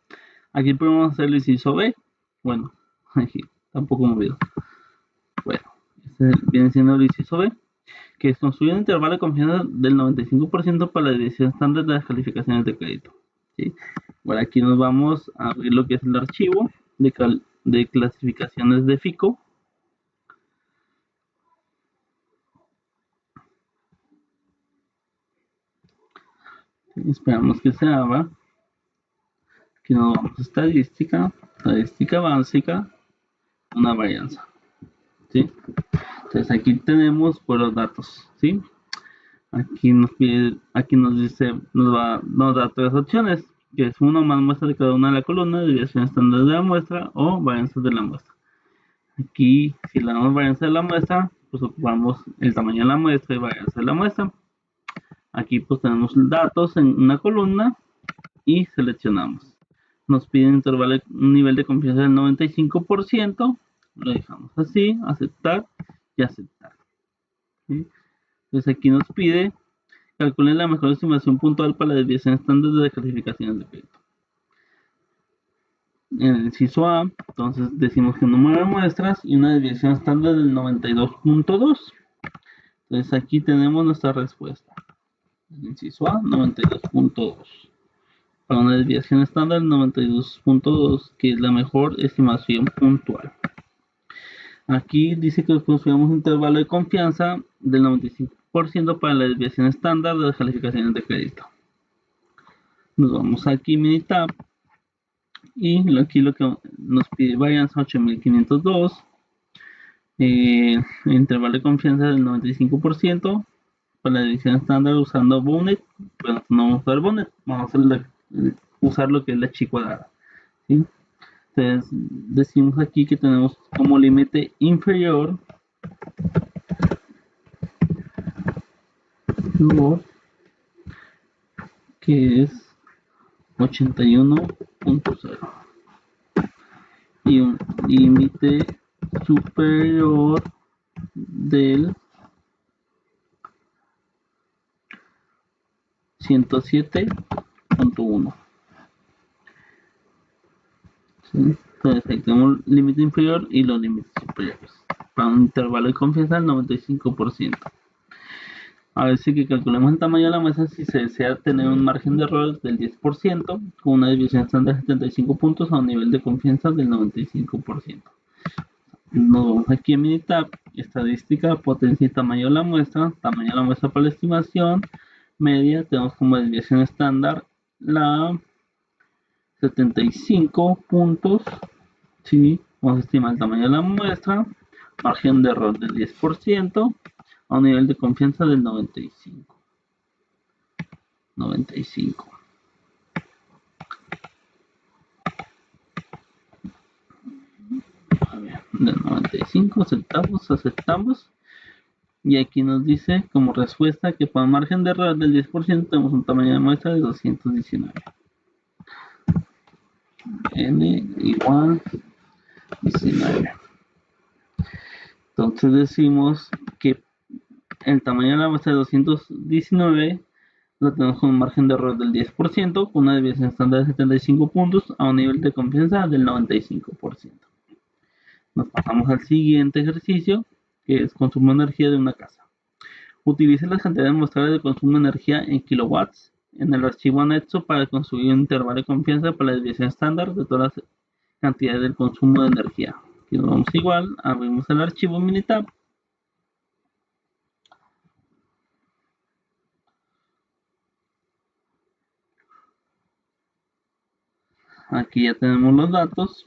Aquí podemos hacer el inciso B. Bueno, aquí tampoco movido. Bueno, este viene siendo el inciso B, que es construir un intervalo de confianza del 95% para la desviación estándar de las calificaciones de crédito. ¿Sí? Bueno, aquí nos vamos a abrir lo que es el archivo de clasificaciones de FICO. Esperamos que se abra. Aquí nos vamos a estadística básica, una varianza. ¿Sí? Entonces aquí tenemos pues, los datos. ¿Sí? Aquí nos dice, nos da tres opciones, que es una más muestra de cada una de la columna, desviación estándar de la muestra o varianzas de la muestra. Aquí, si le damos varianza de la muestra, pues ocupamos el tamaño de la muestra y varianza de la muestra. Aquí pues tenemos datos en una columna y seleccionamos. Nos piden un nivel de confianza del 95%, lo dejamos así, aceptar y aceptar. ¿Sí? Entonces aquí nos pide calculen la mejor estimación puntual para la desviación estándar de calificaciones de crédito. En el inciso A, entonces decimos que un número de muestras y una desviación estándar del 92.2. Entonces aquí tenemos nuestra respuesta. En el inciso A, 92.2. Para una desviación estándar 92.2, que es la mejor estimación puntual. Aquí dice que construimos un intervalo de confianza del 95% para la desviación estándar de las calificaciones de crédito. Nos vamos aquí Minitab y aquí lo que nos pide variance 8502, intervalo de confianza del 95% para la desviación estándar usando Bonet. Bueno, no vamos a usar Bonet, vamos a usar lo que es la chi cuadrada, ¿sí? Entonces decimos aquí que tenemos como límite inferior que es 81.0 y un límite superior del 107.1. ¿Sí? Entonces ahí tenemos el límite inferior y los límites superiores para un intervalo de confianza del 95%. A ver si que calculemos el tamaño de la muestra si se desea tener un margen de error del 10% con una desviación estándar de 75 puntos a un nivel de confianza del 95%. Nos vamos aquí en Minitab, estadística, potencia y tamaño de la muestra para la estimación media, tenemos como desviación estándar la 75 puntos, ¿sí? Vamos a estimar el tamaño de la muestra, margen de error del 10%, a un nivel de confianza del 95. A ver, del 95 aceptamos. Y aquí nos dice como respuesta que para margen de error del 10% tenemos un tamaño de muestra de 219. N igual 19. Entonces decimos que el tamaño de la muestra de 219 lo tenemos con un margen de error del 10%, con una desviación estándar de 75 puntos a un nivel de confianza del 95%. Nos pasamos al siguiente ejercicio, que es consumo de energía de una casa. Utilice las cantidades mostradas de consumo de energía en kilowatts en el archivo anexo para construir un intervalo de confianza para la desviación estándar de todas las cantidades del consumo de energía. Aquí nos vamos igual, abrimos el archivo Minitab. Aquí ya tenemos los datos.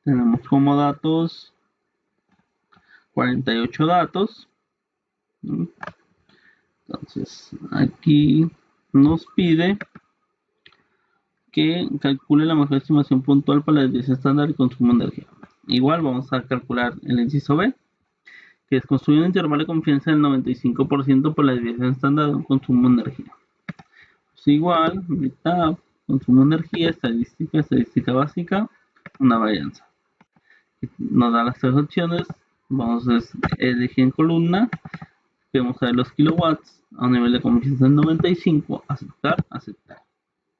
Tenemos como datos 48 datos. Entonces aquí nos pide que calcule la mejor estimación puntual para la desviación estándar de consumo de energía. Igual vamos a calcular el inciso B, que es construir un intervalo de confianza del 95% por la desviación estándar de un consumo de energía. Pues igual, mitad, consumo de energía, estadística básica, una varianza. Nos da las tres opciones, vamos a elegir en columna, vamos a ver los kilowatts a un nivel de confianza del 95, aceptar.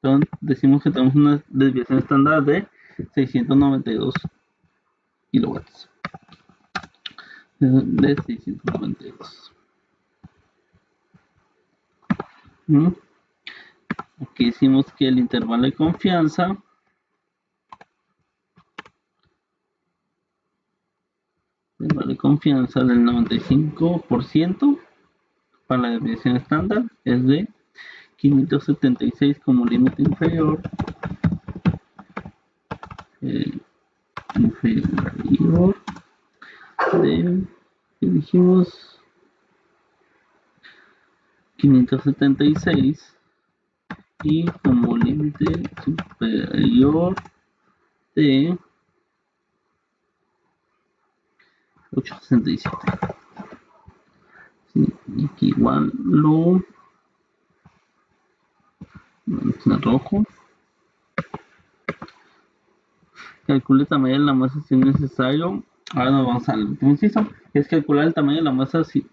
Entonces decimos que tenemos una desviación estándar de 692 kilowatts. De 692. Aquí decimos que el intervalo de confianza del 95% para la desviación estándar es de 576 como límite inferior, inferior de, ¿qué dijimos? 576 y como límite superior de 867. Sí, y aquí igual lo en rojo. Calcule el tamaño de la muestra si es necesario. Ahora nos vamos al último inciso, que es calcular el tamaño de la muestra si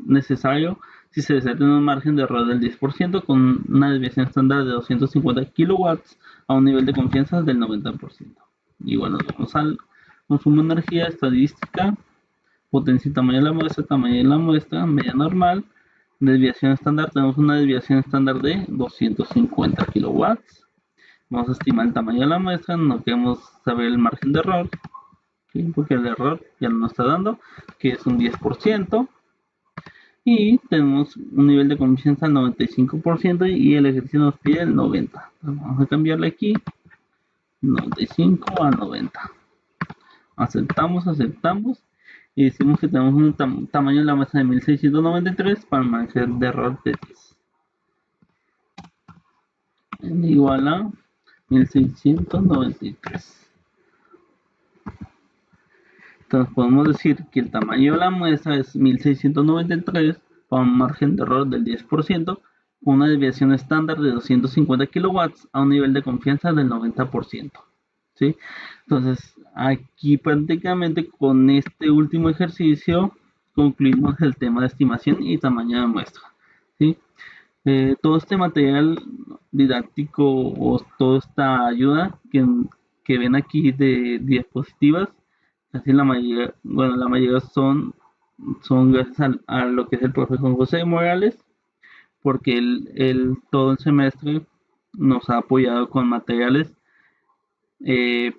necesario si se desea tener un margen de error del 10% con una desviación estándar de 250 kilowatts a un nivel de confianza del 90%. Y bueno, nos vamos al consumo de energía, estadística, potencia y tamaño de la muestra, media normal, desviación estándar, tenemos una desviación estándar de 250 kilowatts. Vamos a estimar el tamaño de la muestra, no queremos saber el margen de error. ¿sí? Porque el error ya nos está dando que es un 10%. Y tenemos un nivel de confianza al 95% y el ejercicio nos pide el 90%. Vamos a cambiarle aquí 95 a 90. Aceptamos y decimos que tenemos un tamaño de la masa de 1693 para un margen de error de 10. Igual a 1693. Entonces podemos decir que el tamaño de la muestra es 1693 para un margen de error del 10%, con una desviación estándar de 250 kilowatts a un nivel de confianza del 90%. ¿Sí? Entonces, aquí prácticamente con este último ejercicio concluimos el tema de estimación y tamaño de muestra. ¿Sí? Todo este material didáctico o toda esta ayuda que ven aquí de diapositivas, casi la mayoría, bueno, la mayoría son gracias a lo que es el profesor José Morales, porque él todo el semestre nos ha apoyado con materiales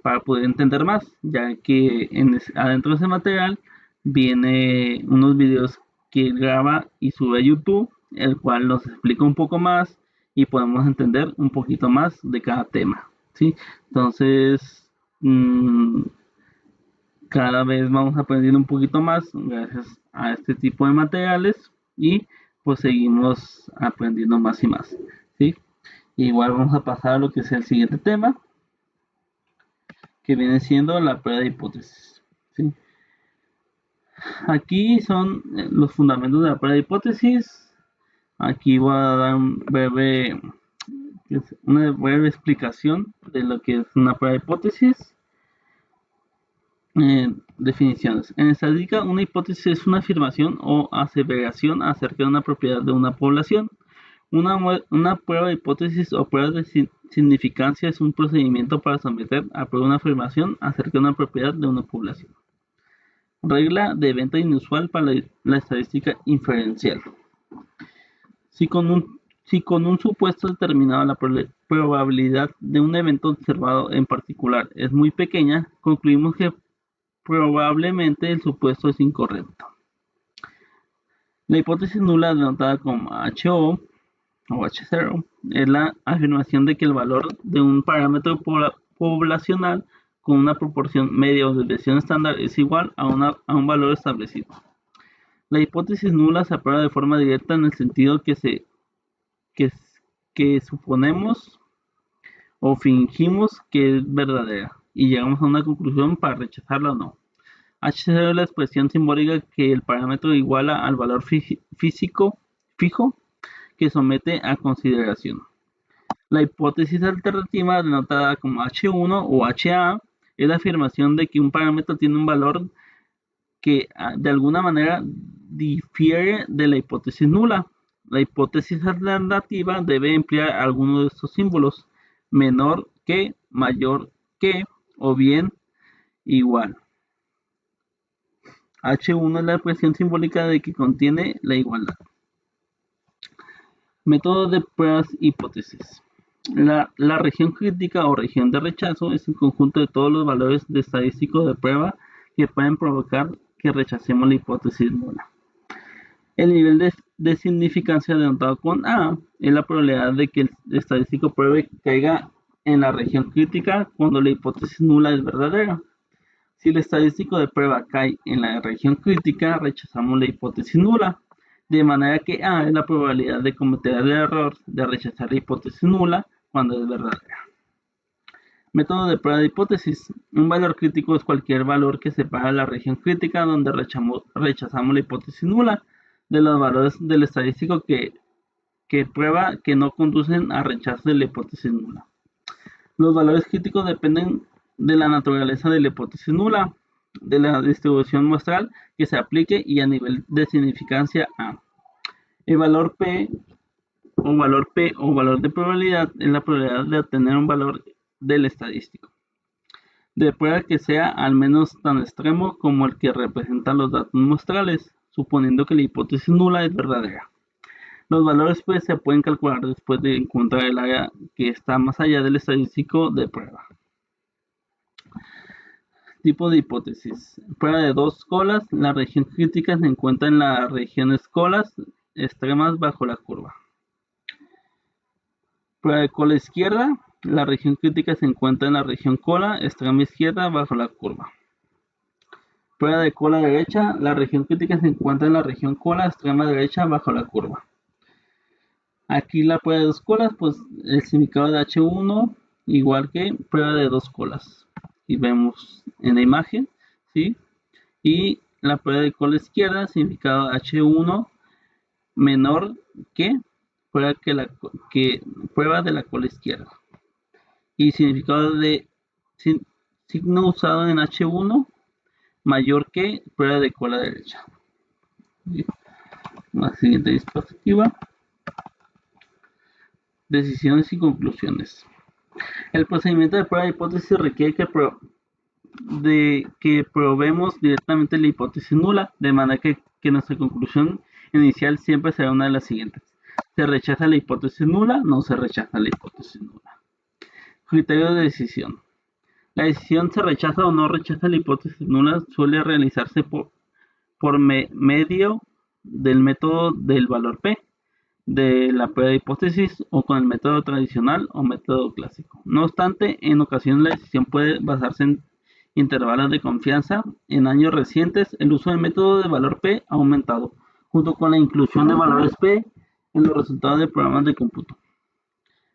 para poder entender más, ya que adentro de ese material viene unos videos que él graba y sube a YouTube, el cual nos explica un poco más y podemos entender un poquito más de cada tema, ¿sí? Entonces, cada vez vamos aprendiendo un poquito más gracias a este tipo de materiales y pues seguimos aprendiendo más y más, ¿sí? Igual vamos a pasar a lo que es el siguiente tema, que viene siendo la prueba de hipótesis. ¿Sí? Aquí son los fundamentos de la prueba de hipótesis. Aquí voy a dar una breve explicación de lo que es una prueba de hipótesis. Definiciones. En estadística, una hipótesis es una afirmación o aseveración acerca de una propiedad de una población. Una prueba de hipótesis o prueba de significancia es un procedimiento para someter a prueba una afirmación acerca de una propiedad de una población. Regla de evento inusual para la estadística inferencial. Si con un supuesto determinado la probabilidad de un evento observado en particular es muy pequeña, concluimos que probablemente el supuesto es incorrecto. La hipótesis nula denotada como HO o H0 es la afirmación de que el valor de un parámetro poblacional con una proporción media o desviación estándar es igual a un valor establecido. La hipótesis nula se aprueba de forma directa en el sentido que, que suponemos o fingimos que es verdadera y llegamos a una conclusión para rechazarla o no. H0 es la expresión simbólica que el parámetro iguala al valor físico fijo que somete a consideración. La hipótesis alternativa, denotada como H1 o HA, es la afirmación de que un parámetro tiene un valor que de alguna manera difiere de la hipótesis nula. La hipótesis alternativa debe emplear alguno de estos símbolos: menor que, mayor que o bien igual. H1 es la expresión simbólica de que contiene la igualdad. Método de pruebas hipótesis. La región crítica o región de rechazo es el conjunto de todos los valores de estadístico de prueba que pueden provocar que rechacemos la hipótesis nula. El nivel de significancia denotado con A es la probabilidad de que el estadístico pruebe caiga en la región crítica cuando la hipótesis nula es verdadera. Si el estadístico de prueba cae en la región crítica, rechazamos la hipótesis nula, de manera que A es la probabilidad de cometer el error de rechazar la hipótesis nula cuando es verdadera. Método de prueba de hipótesis. Un valor crítico es cualquier valor que separa la región crítica donde rechazamos la hipótesis nula de los valores del estadístico que prueba que no conducen a rechazo de la hipótesis nula. Los valores críticos dependen de la naturaleza de la hipótesis nula, de la distribución muestral que se aplique y a nivel de significancia A. El valor P o valor de probabilidad es la probabilidad de obtener un valor del estadístico, de prueba que sea al menos tan extremo como el que representan los datos muestrales, suponiendo que la hipótesis nula es verdadera. Los valores pues se pueden calcular después de encontrar el área que está más allá del estadístico de prueba. Tipo de hipótesis. Prueba de dos colas. La región crítica se encuentra en las regiones colas extremas bajo la curva. Prueba de cola izquierda. La región crítica se encuentra en la región cola extrema izquierda bajo la curva. Prueba de cola derecha. La región crítica se encuentra en la región cola extrema derecha bajo la curva. Aquí la prueba de dos colas, pues el significado de H1 igual que prueba de dos colas. Y vemos en la imagen, ¿sí? Y la prueba de cola izquierda, significado H1 menor que prueba de la cola izquierda. Y significado de signo usado en H1 mayor que prueba de cola derecha. La siguiente diapositiva. Decisiones y conclusiones. El procedimiento de prueba de hipótesis requiere que probemos directamente la hipótesis nula, de manera que nuestra conclusión inicial siempre será una de las siguientes. ¿Se rechaza la hipótesis nula? No se rechaza la hipótesis nula. Criterio de decisión. La decisión se rechaza o no rechaza la hipótesis nula suele realizarse por medio del método del valor P, de la prueba de hipótesis o con el método tradicional o método clásico. No obstante, en ocasiones la decisión puede basarse en intervalos de confianza. En años recientes, el uso del método de valor P ha aumentado, junto con la inclusión de valores P en los resultados de programas de cómputo.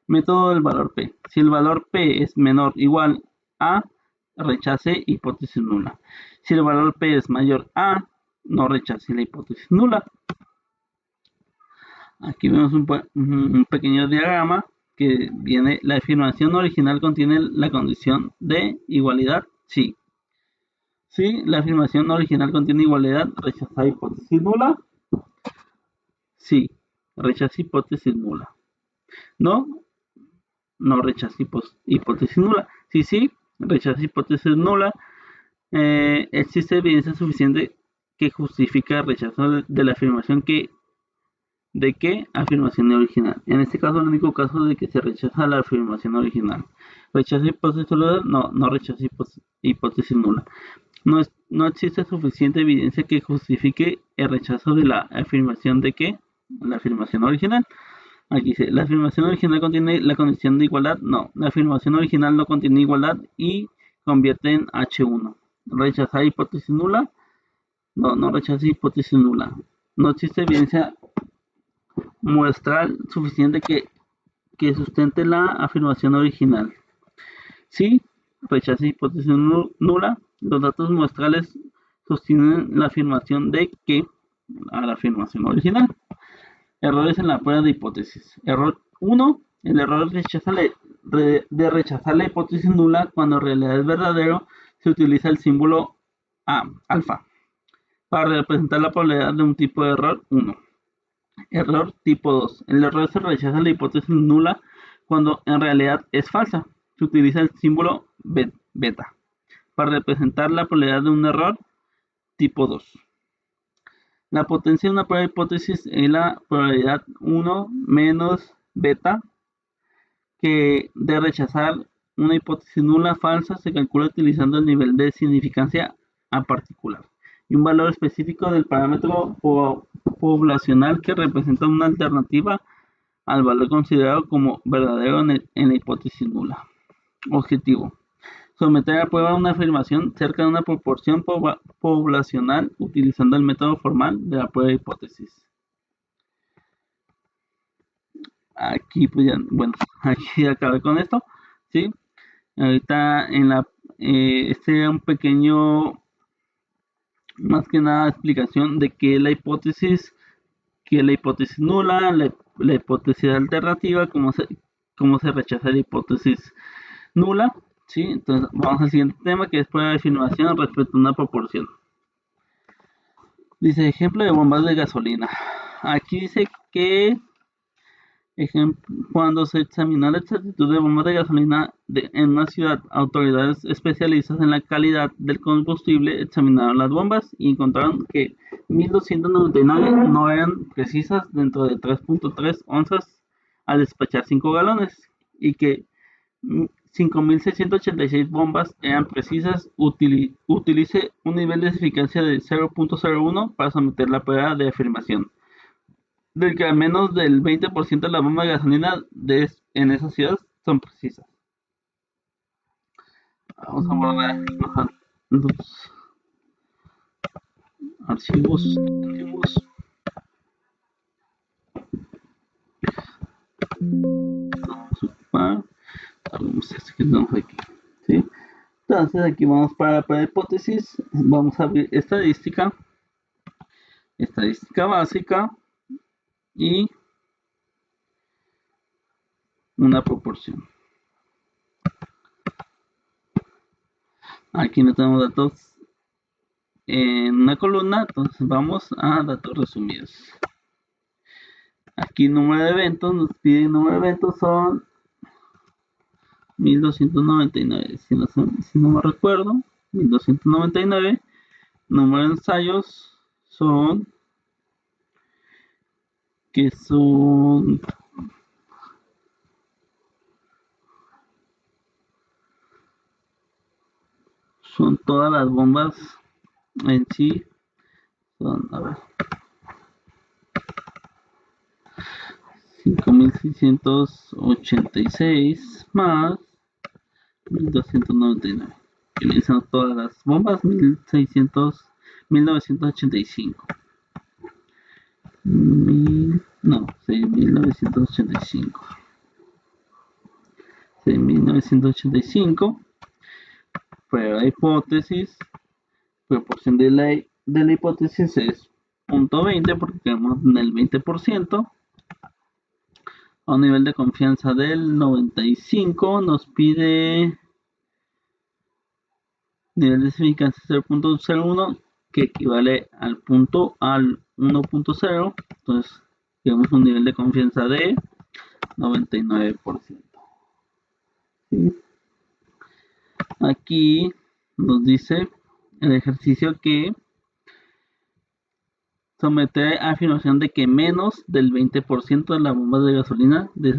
Método del valor P. Si el valor P es menor o igual a, rechace hipótesis nula. Si el valor P es mayor a, no rechace la hipótesis nula. Aquí vemos un pequeño diagrama que viene, la afirmación original contiene la condición de igualdad, sí. Sí, la afirmación original contiene igualdad, rechaza hipótesis nula. Sí, rechaza hipótesis nula. No, no rechaza hipótesis nula. Sí, rechaza hipótesis nula. Existe evidencia suficiente que justifica el rechazo de la afirmación ¿de qué afirmación original? En este caso, el único caso de que se rechaza la afirmación original. ¿Rechaza hipótesis nula? No rechaza hipótesis nula. No existe suficiente evidencia que justifique el rechazo de la afirmación de qué? La afirmación original. Aquí dice, ¿la afirmación original contiene la condición de igualdad? No, la afirmación original no contiene igualdad y convierte en H1. ¿Rechazar hipótesis nula? No rechaza hipótesis nula. No existe evidencia muestral suficiente que sustente la afirmación original. Sí, rechaza hipótesis nula. Los datos muestrales sostienen la afirmación de que a la afirmación original. Errores en la prueba de hipótesis. Error 1. El error de rechazar la hipótesis nula cuando en realidad es verdadero se utiliza el símbolo alfa para representar la probabilidad de un tipo de error 1. Error tipo 2. El error se rechaza la hipótesis nula cuando en realidad es falsa. Se utiliza el símbolo beta para representar la probabilidad de un error tipo 2. La potencia de una prueba de hipótesis es la probabilidad 1 menos beta que de rechazar una hipótesis nula falsa se calcula utilizando el nivel de significancia a particular y un valor específico del parámetro poblacional que representa una alternativa al valor considerado como verdadero en la hipótesis nula. Objetivo. Someter a prueba una afirmación cerca de una proporción poblacional utilizando el método formal de la prueba de hipótesis. Aquí pues ya, bueno, aquí acabé con esto, ¿sí? Ahorita este era un pequeño, más que nada, explicación de qué es la hipótesis nula, la hipótesis alternativa, cómo se rechaza la hipótesis nula, ¿sí? Entonces vamos al siguiente tema, que es prueba de afirmación respecto a una proporción. Dice ejemplo de bombas de gasolina. Aquí dice que cuando se examinó la exactitud de bombas de gasolina en una ciudad, autoridades especialistas en la calidad del combustible examinaron las bombas y encontraron que 1299 no eran precisas dentro de 3.3 onzas al despachar 5 galones y que 5.686 bombas eran precisas. Utilice un nivel de eficacia de 0.01 para someter la prueba de afirmación, del que al menos del 20% de las bombas de gasolina en esa ciudad son precisas. Vamos a guardar los archivos que tenemos. Vamos a ocupar. Vamos a que tenemos aquí. ¿Sí? Entonces aquí vamos para la hipótesis. Vamos a abrir estadística básica y una proporción. Aquí no tenemos datos en una columna, entonces vamos a datos resumidos. Aquí número de eventos, nos piden número de eventos, son 1299, si no me recuerdo, 1299. Número de ensayos son son todas las bombas en sí. Son, a ver, 5.686 más 1.299, que vienen siendo todas las bombas. 1985. No, 6.985. 6.985. Prueba de hipótesis. Proporción de la hipótesis es 0.20 porque quedamos en el 20%. A un nivel de confianza del 95, nos pide nivel de eficacia 0.01, que equivale al 1.0. Entonces tenemos un nivel de confianza de 99%. ¿Sí? Aquí nos dice el ejercicio que somete a afirmación de que menos del 20% de las bombas de gasolina de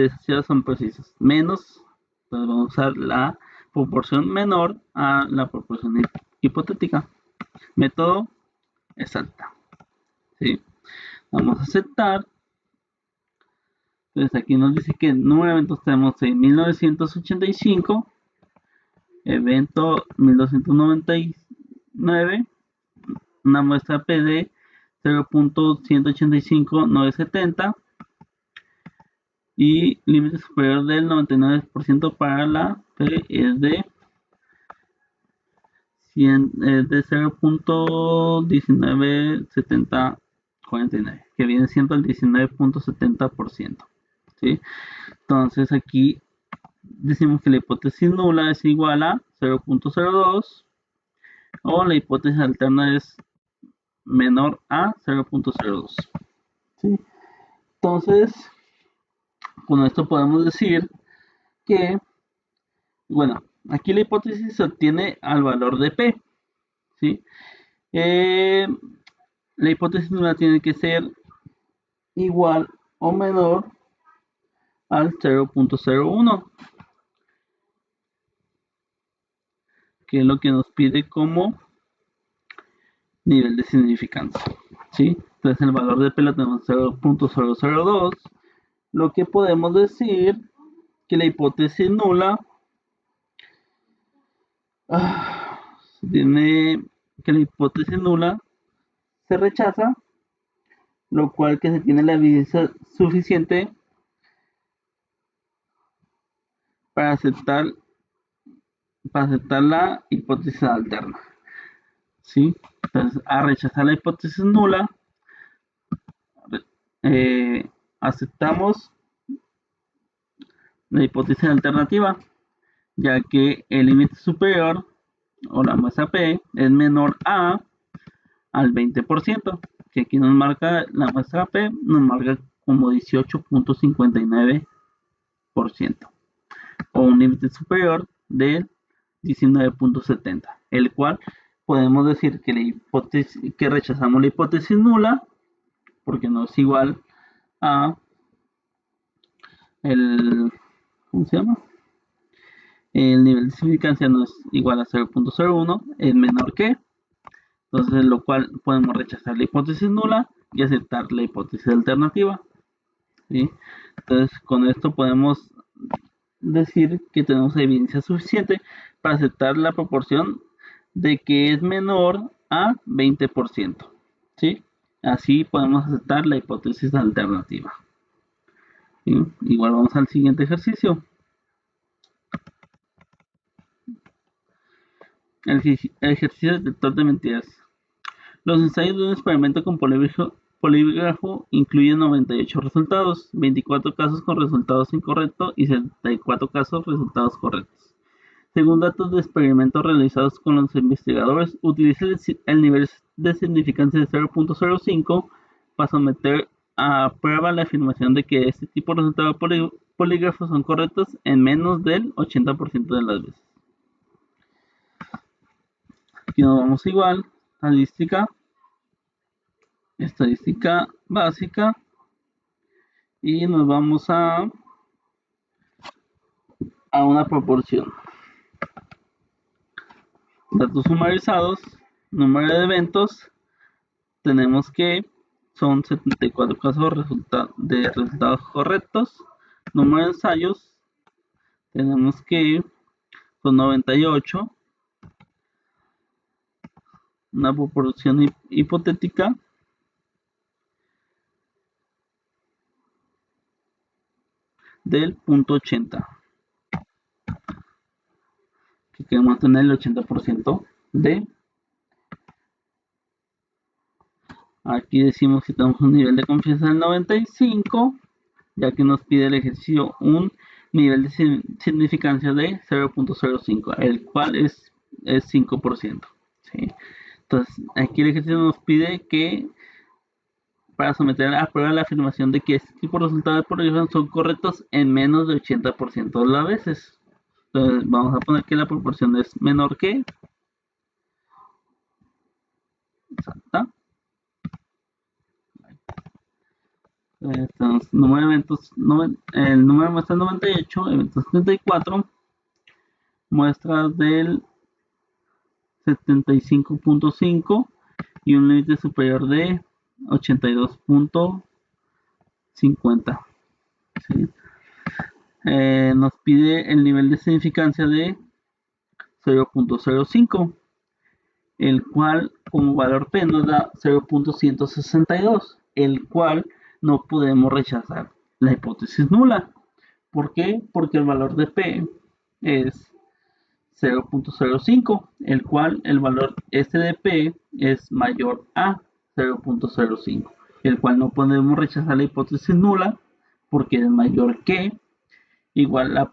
esas ciudades son precisas. Menos, entonces vamos a usar la proporción menor a la proporción hipotética. Método exacta. ¿Sí? Vamos a aceptar. Entonces aquí nos dice que el número de eventos tenemos en 1985, evento 1299, una muestra P de 0.185970 y límite superior del 99% para la P es de 0.197049, que viene siendo el 19.70%. ¿Sí? Entonces aquí decimos que la hipótesis nula es igual a 0.02 o la hipótesis alterna es menor a 0.02. ¿Sí? Entonces, con esto podemos decir que, bueno, aquí la hipótesis se obtiene al valor de P. ¿Sí? La hipótesis nula tiene que ser igual o menor al 0.01, que es lo que nos pide como nivel de significancia. ¿Sí? Entonces el valor de P lo tenemos 0.002, lo que podemos decir que la hipótesis nula tiene que la hipótesis nula se rechaza, lo cual que se tiene la evidencia suficiente para aceptar la hipótesis alterna. ¿Sí? Entonces, a rechazar la hipótesis nula, aceptamos la hipótesis alternativa, ya que el límite superior o la muestra P es menor al 20%, que aquí nos marca la muestra P, nos marca como 18.59%, o un límite superior del 19.70, el cual podemos decir que que rechazamos la hipótesis nula porque no es igual a ¿cómo se llama? el nivel de significancia no es igual a 0.01, es menor que, entonces lo cual podemos rechazar la hipótesis nula y aceptar la hipótesis alternativa. ¿Sí? Entonces con esto podemos decir que tenemos evidencia suficiente para aceptar la proporción de que es menor a 20%. ¿Sí? Así podemos aceptar la hipótesis alternativa. ¿Sí? Igual vamos al siguiente ejercicio. El ejercicio detector de mentiras. Los ensayos de un experimento con polígrafo incluyen 98 resultados, 24 casos con resultados incorrectos y 74 casos resultados correctos. Según datos de experimentos realizados con los investigadores, utiliza el nivel de significancia de 0.05 para someter a prueba la afirmación de que este tipo de resultados polígrafos son correctos en menos del 80% de las veces. Aquí nos vamos igual, estadística básica, y nos vamos a una proporción. Datos sumarizados, número de eventos, tenemos que son 74 casos de resultados correctos. Número de ensayos, tenemos que son 98. Una proporción hipotética del 0.80. Que queremos tener el 80% de. Aquí decimos que tenemos un nivel de confianza del 95, ya que nos pide el ejercicio un nivel de significancia de 0.05, el cual es 5%. ¿Sí? Entonces, aquí el ejercicio nos pide que para someter a prueba la afirmación de que este tipo de resultados de proyección son correctos en menos de 80% de las veces. Entonces, vamos a poner que la proporción es menor que exacta. Entonces, número de eventos, el número muestra 98, eventos 34, muestras del 75.5 y un límite superior de 82.50. ¿Sí? Nos pide el nivel de significancia de 0.05, el cual como valor P nos da 0.162, el cual no podemos rechazar la hipótesis nula. ¿Por qué? Porque el valor de P es 0.05, el cual el valor S de P es mayor a 0.05, el cual no podemos rechazar la hipótesis nula porque es mayor que, igual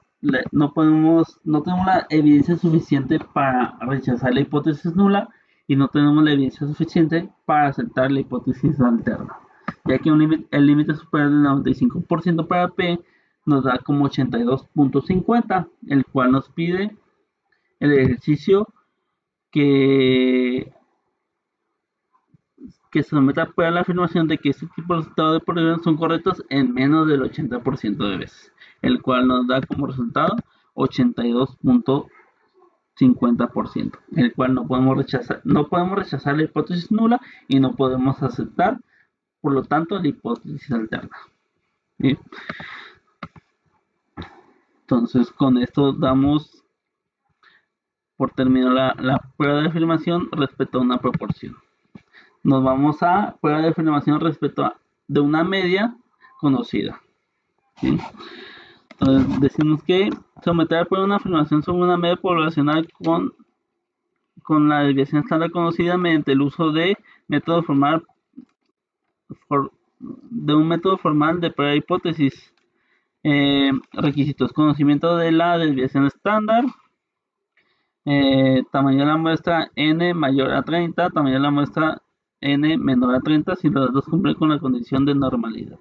no tenemos la evidencia suficiente para rechazar la hipótesis nula y no tenemos la evidencia suficiente para aceptar la hipótesis alterna, ya que el límite superior del 95% para P nos da como 82.50, el cual nos pide el ejercicio que se someta a prueba la afirmación de que este tipo de resultados de progresión son correctos en menos del 80% de veces, el cual nos da como resultado 82.50%, el cual no podemos rechazar la hipótesis nula y no podemos aceptar, por lo tanto, la hipótesis alterna. ¿Sí? Entonces, con esto damos por terminada la prueba de afirmación respecto a una proporción. Nos vamos a prueba de afirmación respecto de una media conocida. ¿Sí? Entonces decimos que someter a prueba una afirmación sobre una media poblacional con la desviación estándar conocida mediante el uso de un método formal de prueba de hipótesis. Requisitos: conocimiento de la desviación estándar, tamaño de la muestra n mayor a 30, tamaño de la muestra n menor a 30 si los dos cumplen con la condición de normalidad.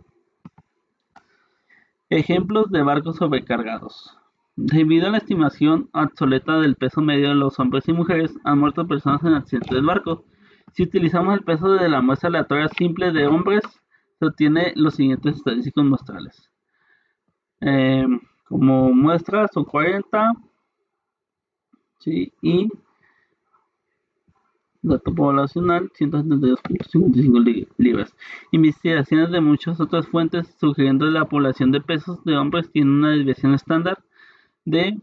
Ejemplos de barcos sobrecargados. Debido a la estimación obsoleta del peso medio de los hombres y mujeres, han muerto personas en accidentes de barco. Si utilizamos el peso de la muestra aleatoria simple de hombres, se obtiene los siguientes estadísticos muestrales. Como muestra son 40, ¿sí? Y dato poblacional, 172.55 libras. Investigaciones de muchas otras fuentes sugiriendo que la población de pesos de hombres tiene una desviación estándar de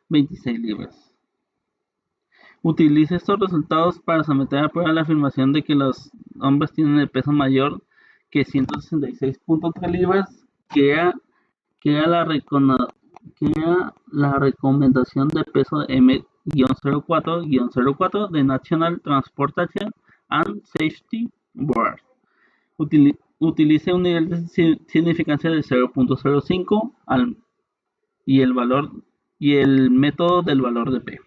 26 libras. Utilice estos resultados para someter a prueba la afirmación de que los hombres tienen el peso mayor que 166.3 libras, crea la, crea la recomendación de peso M-04-04 de National Transportation and Safety Board. Utilice un nivel de significancia de 0.05 y el valor y el método del valor de P.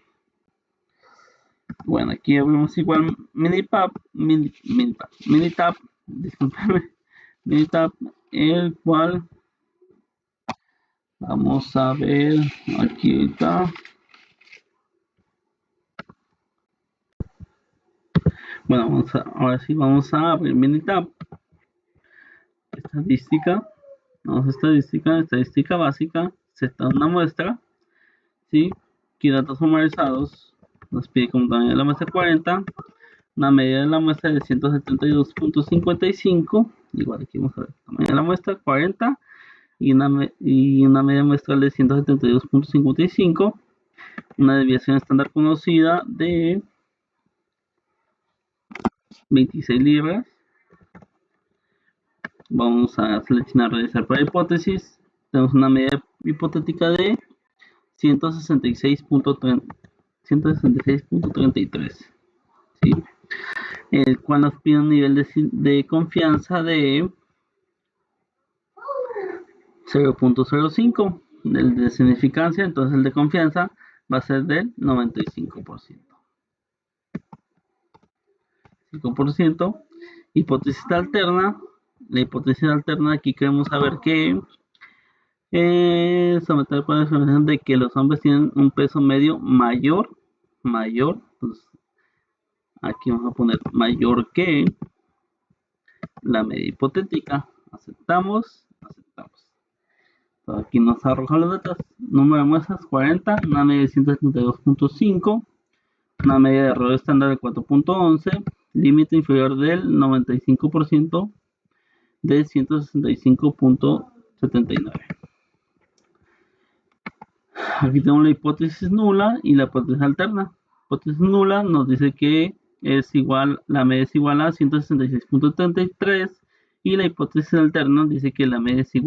Bueno, aquí abrimos igual Minitab, discúlpeme, Minitab, el cual vamos a ver aquí está. Bueno, ahora sí vamos a abrir Minitab. Estadística, vamos a estadística básica, se está una muestra, ¿sí? Aquí datos sumarizados, nos pide como tamaño de la muestra 40, una medida de la muestra de 172.55, igual aquí vamos a ver, tamaño de la muestra 40 y una media muestral de 172.55, una desviación estándar conocida de 26 libras. Vamos a seleccionar realizar para hipótesis. Tenemos una medida hipotética de 166.33, ¿sí? El cual nos pide un nivel de confianza de 0.05. El de significancia, entonces el de confianza va a ser del 95%. 5%. Hipótesis alterna. La hipótesis alterna, aquí queremos saber que someter por la afirmación de que los hombres tienen un peso medio mayor, pues aquí vamos a poner mayor que la media hipotética. Aceptamos. Aquí nos arroja los datos. Número de muestras 40, una media de 172.5, una media de error estándar de 4.11, límite inferior del 95% de 165.79. Aquí tenemos la hipótesis nula y la hipótesis alterna. La hipótesis nula nos dice que la media es igual a 166.33 y la hipótesis alterna dice que la media es que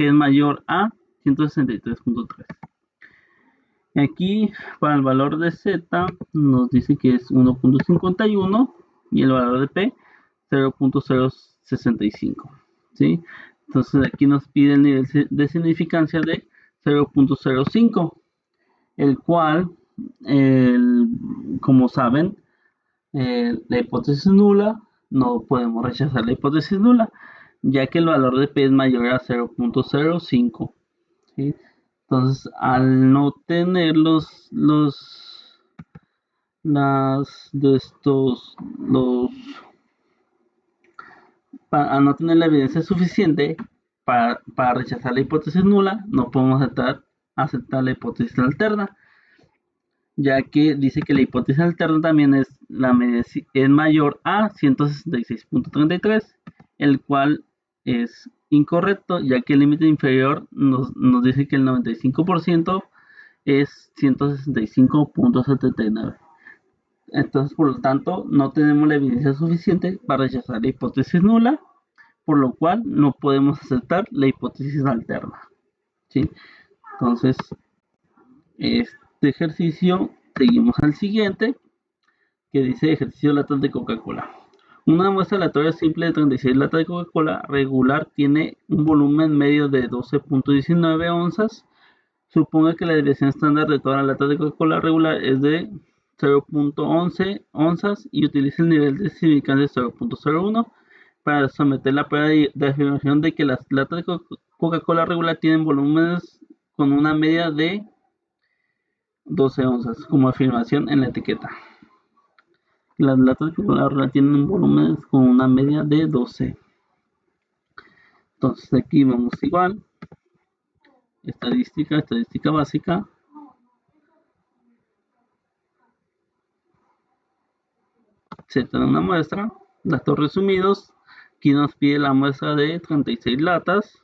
es mayor a 163.3. Aquí para el valor de Z nos dice que es 1.51 y el valor de P 0.065, ¿sí? Entonces aquí nos pide el nivel de significancia de 0.05, el cual, como saben, la hipótesis nula, no podemos rechazar la hipótesis nula, ya que el valor de P es mayor a 0.05, ¿sí? Entonces, al no tener al no tener la evidencia suficiente para rechazar la hipótesis nula, no podemos aceptar la hipótesis alterna, ya que dice que la hipótesis alterna también es mayor a 166.33, el cual es incorrecto, ya que el límite inferior nos dice que el 95% es 165.79. Entonces, por lo tanto, no tenemos la evidencia suficiente para rechazar la hipótesis nula, por lo cual no podemos aceptar la hipótesis alterna, ¿sí? Entonces, este ejercicio, seguimos al siguiente, que dice ejercicio de latas de Coca-Cola. Una muestra aleatoria simple de 36 latas de Coca-Cola regular tiene un volumen medio de 12.19 onzas. Suponga que la desviación estándar de todas las latas de Coca-Cola regular es de 0.11 onzas y utiliza el nivel de significancia de 0.01 para someter la prueba de afirmación de que las latas de Coca-Cola regular tienen volúmenes con una media de 12 onzas como afirmación en la etiqueta. Las latas de Coca-Cola regular tienen volúmenes con una media de 12. Entonces aquí vamos igual. Estadística básica. Se tiene una muestra, datos resumidos. Aquí nos pide la muestra de 36 latas.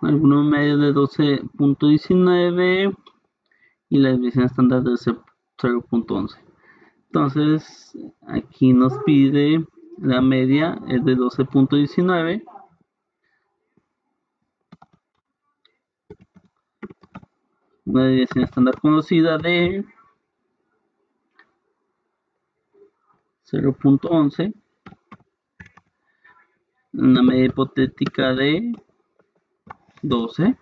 Algunos medios de 12.19 y la desviación estándar de 0.11. Entonces, aquí nos pide la media es de 12.19. Una desviación estándar conocida de 0.11. Una media hipotética de 12.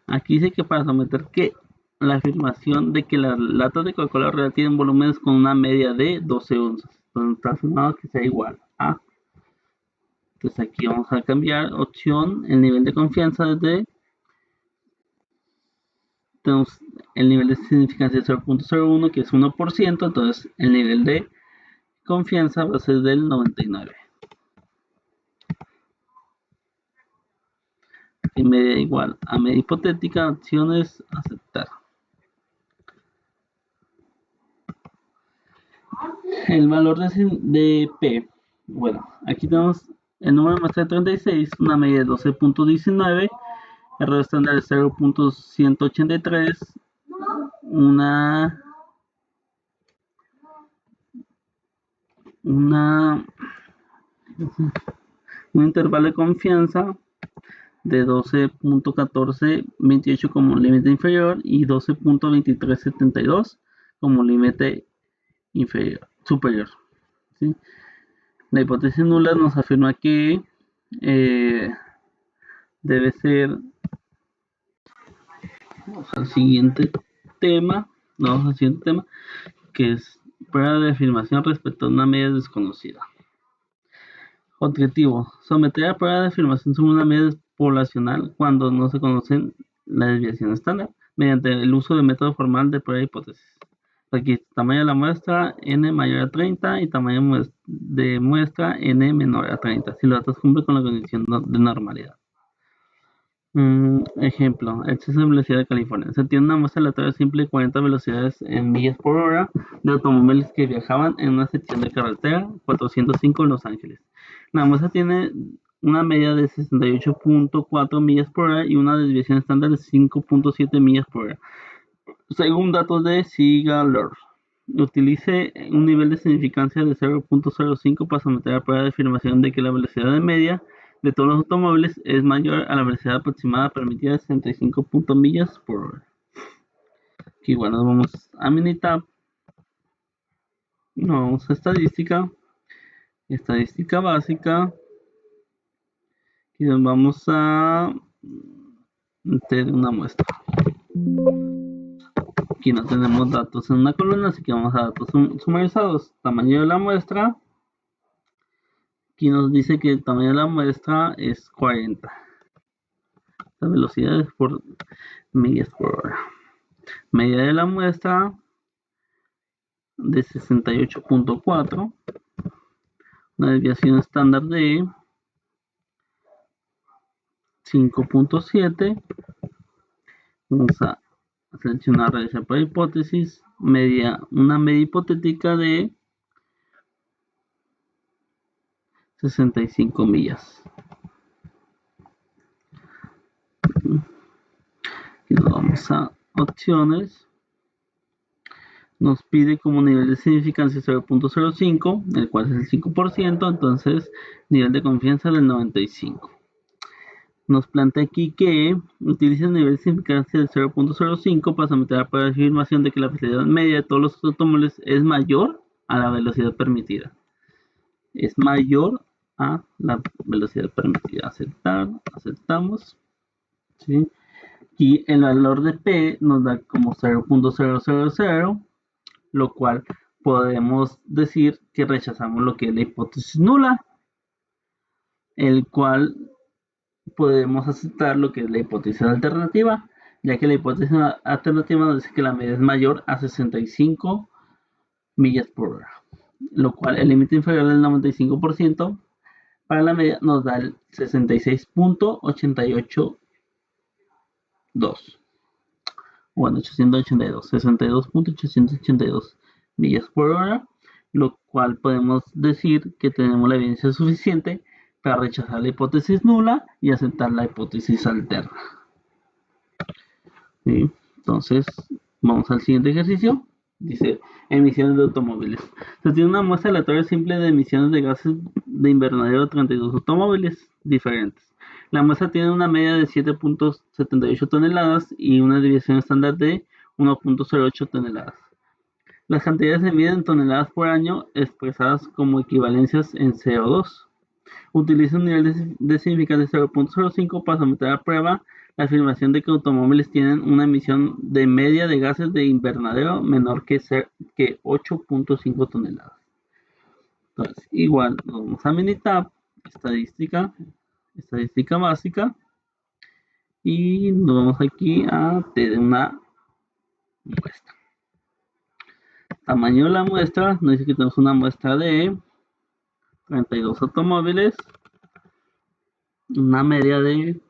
Aquí dice que para someter que la afirmación de que las latas de Coca-Cola real tienen volúmenes con una media de 12 onzas. Entonces está afirmado que sea igual a. Entonces aquí vamos a cambiar opción, el nivel de confianza desde. Tenemos el nivel de significancia 0.01 que es 1%, entonces el nivel de confianza va a ser del 99. Y media igual a media hipotética, opciones, aceptar. El valor de P. Bueno, aquí tenemos el número de muestra de 36, una media de 12.19, error estándar de 0.183, un intervalo de confianza de 12.1428 como límite inferior y 12.2372 como límite superior. ¿Sí? La hipótesis nula nos afirma que debe ser. Vamos al siguiente tema. Que es prueba de afirmación respecto a una media desconocida. Objetivo: someter a prueba de afirmación sobre una media poblacional cuando no se conocen la desviación estándar mediante el uso del método formal de prueba de hipótesis. Aquí tamaño de la muestra n mayor a 30 y tamaño de muestra n menor a 30 si los datos cumplen con la condición de normalidad. Ejemplo, exceso de velocidad de California. Se tiene una muestra aleatoria simple de 40 velocidades en millas por hora de automóviles que viajaban en una sección de carretera 405 en Los Ángeles. La muestra tiene una media de 68.4 millas por hora y una desviación estándar de 5.7 millas por hora. Según datos de Segalor, utilice un nivel de significancia de 0.05 para someter a prueba de afirmación de que la velocidad de media de todos los automóviles es mayor a la velocidad aproximada permitida de 65 millas por hora. Aquí bueno, vamos a Minitab. No, vamos a estadística. Estadística básica. Y nos vamos a meter una muestra. Aquí no tenemos datos en una columna, así que vamos a datos sumarizados. Tamaño de la muestra. Aquí nos dice que el tamaño de la muestra es 40. La velocidad es por millas por hora. Medida de la muestra de 68.4. Una desviación estándar de 5.7. Vamos a seleccionar realizar por hipótesis. Una media hipotética de 65 millas. Y nos vamos a opciones. Nos pide como nivel de significancia 0.05, el cual es el 5%, entonces nivel de confianza del 95. Nos plantea aquí que utilice el nivel de significancia del 0.05 para someter a prueba de afirmación de que la velocidad media de todos los automóviles es mayor a la velocidad permitida. Es mayor a la velocidad permitida. Aceptamos. ¿Sí? Y el valor de P nos da como 0.000, lo cual podemos decir que rechazamos lo que es la hipótesis nula, el cual podemos aceptar lo que es la hipótesis alternativa, ya que la hipótesis alternativa nos dice que la media es mayor a 65 millas por hora, lo cual el límite inferior del 95% para la media nos da el 66.882. Bueno, 882, 62.882 millas por hora, lo cual podemos decir que tenemos la evidencia suficiente para rechazar la hipótesis nula y aceptar la hipótesis alterna. ¿Sí? Entonces, vamos al siguiente ejercicio. Dice, emisiones de automóviles. Se tiene una muestra aleatoria simple de emisiones de gases de invernadero de 32 automóviles diferentes. La muestra tiene una media de 7.78 toneladas y una desviación estándar de 1.08 toneladas. Las cantidades se miden en toneladas por año expresadas como equivalencias en CO2. Utiliza un nivel de significante de 0.05 para someter a prueba la afirmación de que automóviles tienen una emisión de media de gases de invernadero menor que 8.5 toneladas. Entonces, igual, nos vamos a Minitab, estadística básica, y nos vamos aquí a tener una muestra. Tamaño de la muestra, nos dice que tenemos una muestra de 32 automóviles, una media de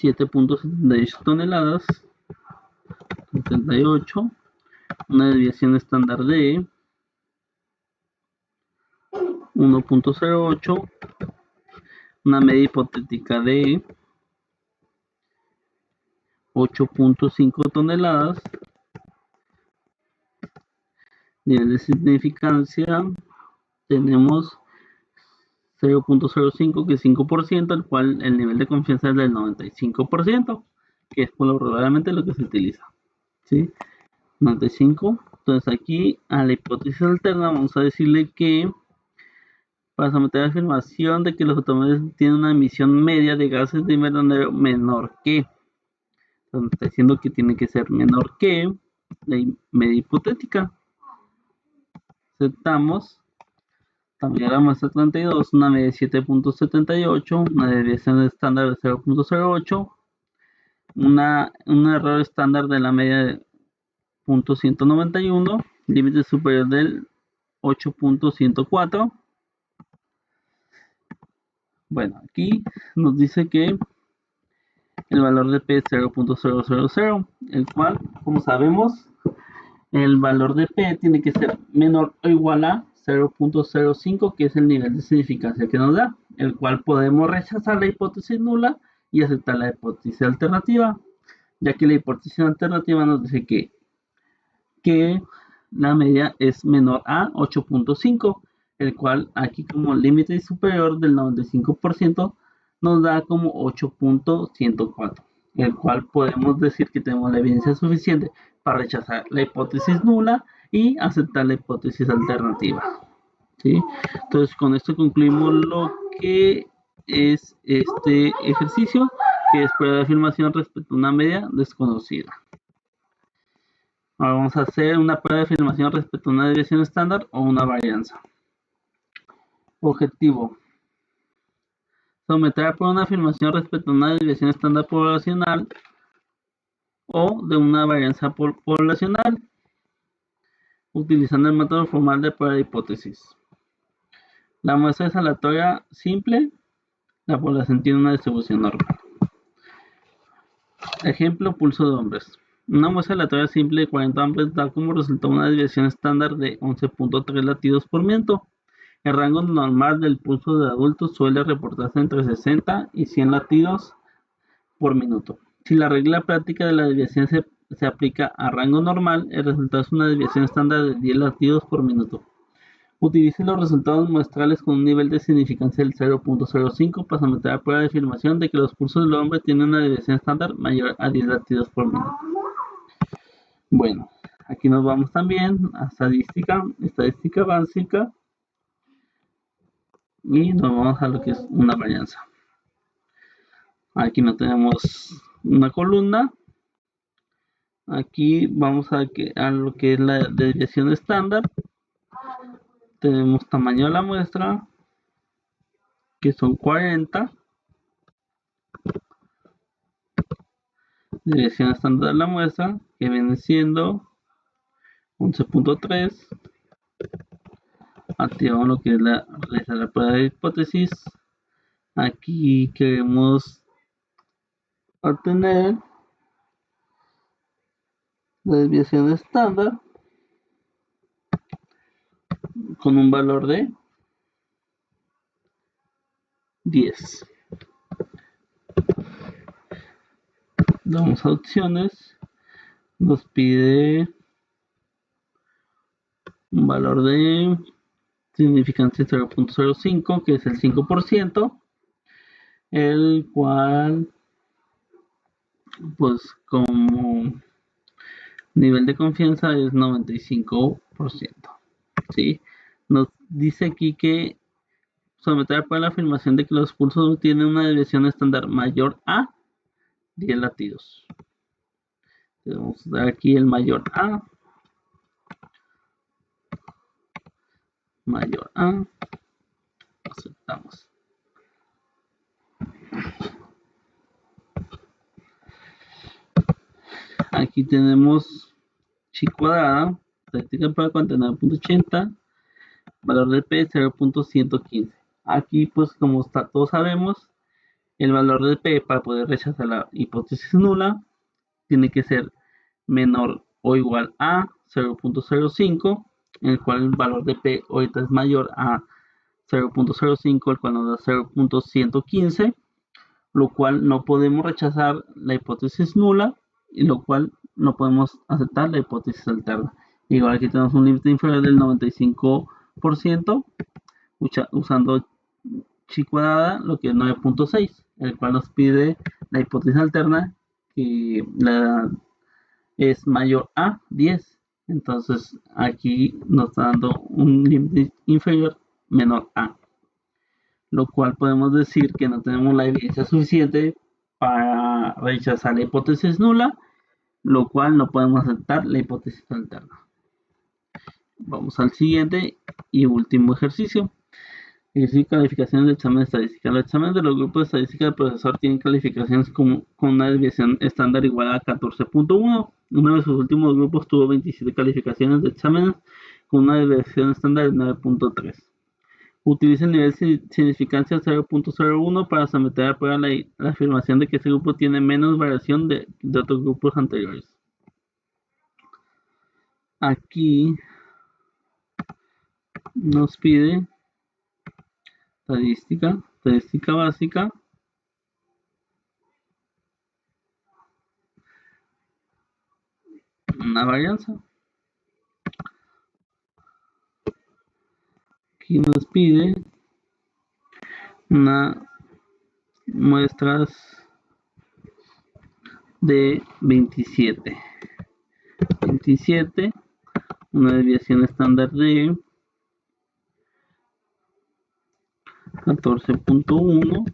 7.78 toneladas, 78, una desviación estándar de 1.08, una media hipotética de 8.5 toneladas, nivel de significancia tenemos 0.05 que es 5%, el cual el nivel de confianza es del 95%, que es probablemente lo que se utiliza. ¿Sí? 95. Entonces aquí a la hipótesis alterna vamos a decirle que para someter la afirmación de que los automóviles tienen una emisión media de gases de invernadero menor que, entonces está diciendo que tiene que ser menor que la media hipotética. Aceptamos. También la muestra 32, una media de 7.78, una desviación estándar de 0.08, un error estándar de la media de 0.191, límite superior del 8.104. Bueno, aquí nos dice que el valor de P es 0.000, el cual, como sabemos, el valor de P tiene que ser menor o igual a 0.05, que es el nivel de significancia que nos da, el cual podemos rechazar la hipótesis nula y aceptar la hipótesis alternativa, ya que la hipótesis alternativa nos dice que la media es menor a 8.5, el cual aquí como límite superior del 95% nos da como 8.104, el cual podemos decir que tenemos la evidencia suficiente para rechazar la hipótesis nula y aceptar la hipótesis alternativa. ¿Sí? Entonces con esto concluimos lo que es este ejercicio, que es prueba de afirmación respecto a una media desconocida. Ahora vamos a hacer una prueba de afirmación respecto a una desviación estándar o una varianza. Objetivo: someter a prueba una afirmación respecto a una desviación estándar poblacional o de una varianza poblacional, utilizando el método formal de prueba de hipótesis. La muestra es aleatoria simple, la población tiene una distribución normal. Ejemplo: pulso de hombres. Una muestra aleatoria simple de 40 hombres da como resultado una desviación estándar de 11.3 latidos por minuto. El rango normal del pulso de adultos suele reportarse entre 60 y 100 latidos por minuto. Si la regla práctica de la desviación se aplica a rango normal, el resultado es una desviación estándar de 10 latidos por minuto. Utilice los resultados muestrales con un nivel de significancia del 0.05 para someter a prueba de afirmación de que los pulsos del hombre tienen una desviación estándar mayor a 10 latidos por minuto. Bueno, aquí nos vamos también a estadística básica, y nos vamos a lo que es una varianza. Aquí no tenemos una columna. Aquí vamos a lo que es la desviación estándar. Tenemos tamaño de la muestra, que son 40. Desviación estándar de la muestra, que viene siendo 11.3. Activamos lo que es realizar la prueba de hipótesis. Aquí queremos obtener la desviación estándar con un valor de 10. Damos a opciones, nos pide un valor de significancia 0.05, que es el 5%, el cual, pues como nivel de confianza es 95%. ¿Sí? Nos dice aquí que someter a la afirmación de que los pulsos tienen una desviación estándar mayor a 10 latidos. Vamos a dar aquí el mayor a, aceptamos. Aquí tenemos chi cuadrada, estadística para 49.80, valor de P 0.115. Aquí, pues, como todos sabemos, el valor de P para poder rechazar la hipótesis nula tiene que ser menor o igual a 0.05, en el cual el valor de P ahorita es mayor a 0.05, el cual nos da 0.115, lo cual no podemos rechazar la hipótesis nula y lo cual no podemos aceptar la hipótesis alterna. Igual aquí tenemos un límite inferior del 95% usando chi cuadrada, lo que es 9.6, el cual nos pide la hipótesis alterna que es mayor a 10. Entonces aquí nos está dando un límite inferior menor a, lo cual podemos decir que no tenemos la evidencia suficiente para rechazar la hipótesis nula, lo cual no podemos aceptar la hipótesis alterna. Vamos al siguiente y último ejercicio. Ejercicio de calificaciones de examen de estadística. Los exámenes de los grupos de estadística del profesor tienen calificaciones con una desviación estándar igual a 14.1. Uno de sus últimos grupos tuvo 27 calificaciones de exámenes con una desviación estándar de 9.3. Utiliza el nivel de significancia 0.01 para someter a prueba la afirmación de que ese grupo tiene menos variación de otros grupos anteriores. Aquí nos pide estadística básica, una varianza. Aquí nos pide una muestras de 27, una desviación estándar de 14.1,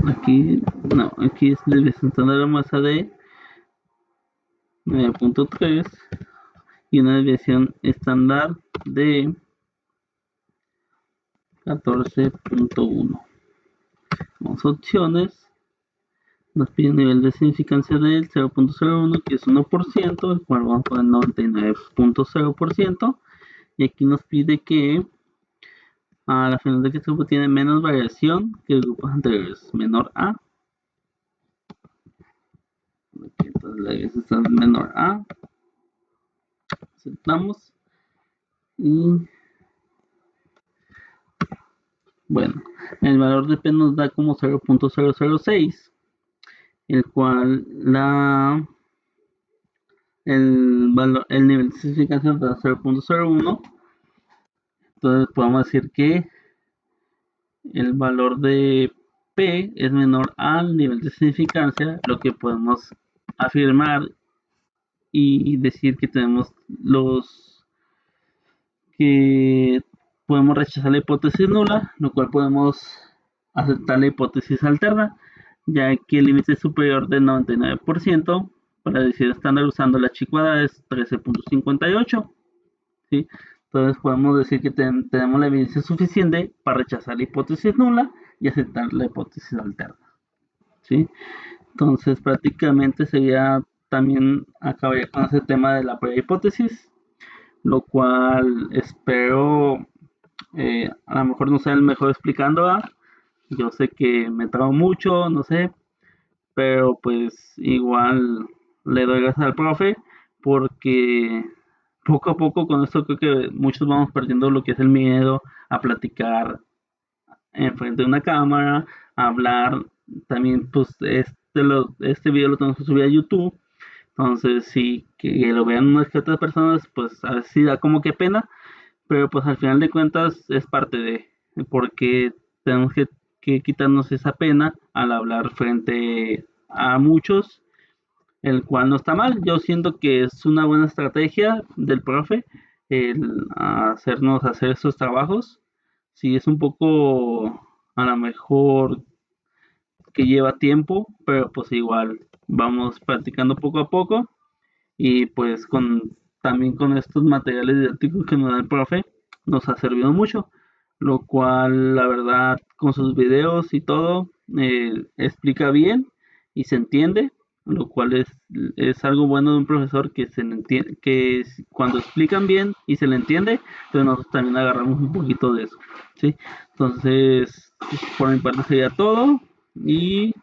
aquí no, aquí es desviación estándar de masa de 9.3 y una desviación estándar de 14.1. Vamos a opciones. Nos pide un nivel de significancia del 0.01, que es 1%, el cual vamos a poner 99.0%. Y aquí nos pide que a la final de que este grupo tiene menos variación que el grupo anterior, es menor a. Aquí, entonces la variación está menor a. Aceptamos. Y bueno, el valor de P nos da como 0.006, el cual el nivel de significancia da 0.01. Entonces podemos decir que el valor de P es menor al nivel de significancia, lo que podemos afirmar y decir que tenemos que podemos rechazar la hipótesis nula, lo cual podemos aceptar la hipótesis alterna, ya que el límite superior del 99% para decir estándar usando la chi cuadrada es 13.58. ¿Sí? Entonces podemos decir que tenemos la evidencia suficiente para rechazar la hipótesis nula y aceptar la hipótesis alterna, ¿sí? Entonces prácticamente sería también acabar con ese tema de la prueba hipótesis, lo cual espero a lo mejor no sea el mejor explicando. Yo sé que me trabo mucho, no sé, pero pues igual le doy gracias al profe porque poco a poco con esto creo que muchos vamos perdiendo lo que es el miedo a platicar enfrente de una cámara, a hablar. También pues este video lo tenemos que subir a YouTube, entonces sí, que lo vean unas que otras personas, pues a veces sí da como que pena, pero pues al final de cuentas es parte de, porque tenemos que quitarnos esa pena al hablar frente a muchos, el cual no está mal. Yo siento que es una buena estrategia del profe el hacernos hacer estos trabajos. Sí, es un poco a lo mejor que lleva tiempo, pero pues igual vamos practicando poco a poco y pues también con estos materiales didácticos que nos da el profe nos ha servido mucho, lo cual la verdad con sus videos y todo explica bien y se entiende, lo cual es algo bueno de un profesor que se le entiende, cuando explican bien y se le entiende, entonces nosotros también agarramos un poquito de eso, ¿sí? Entonces, por mi parte sería todo y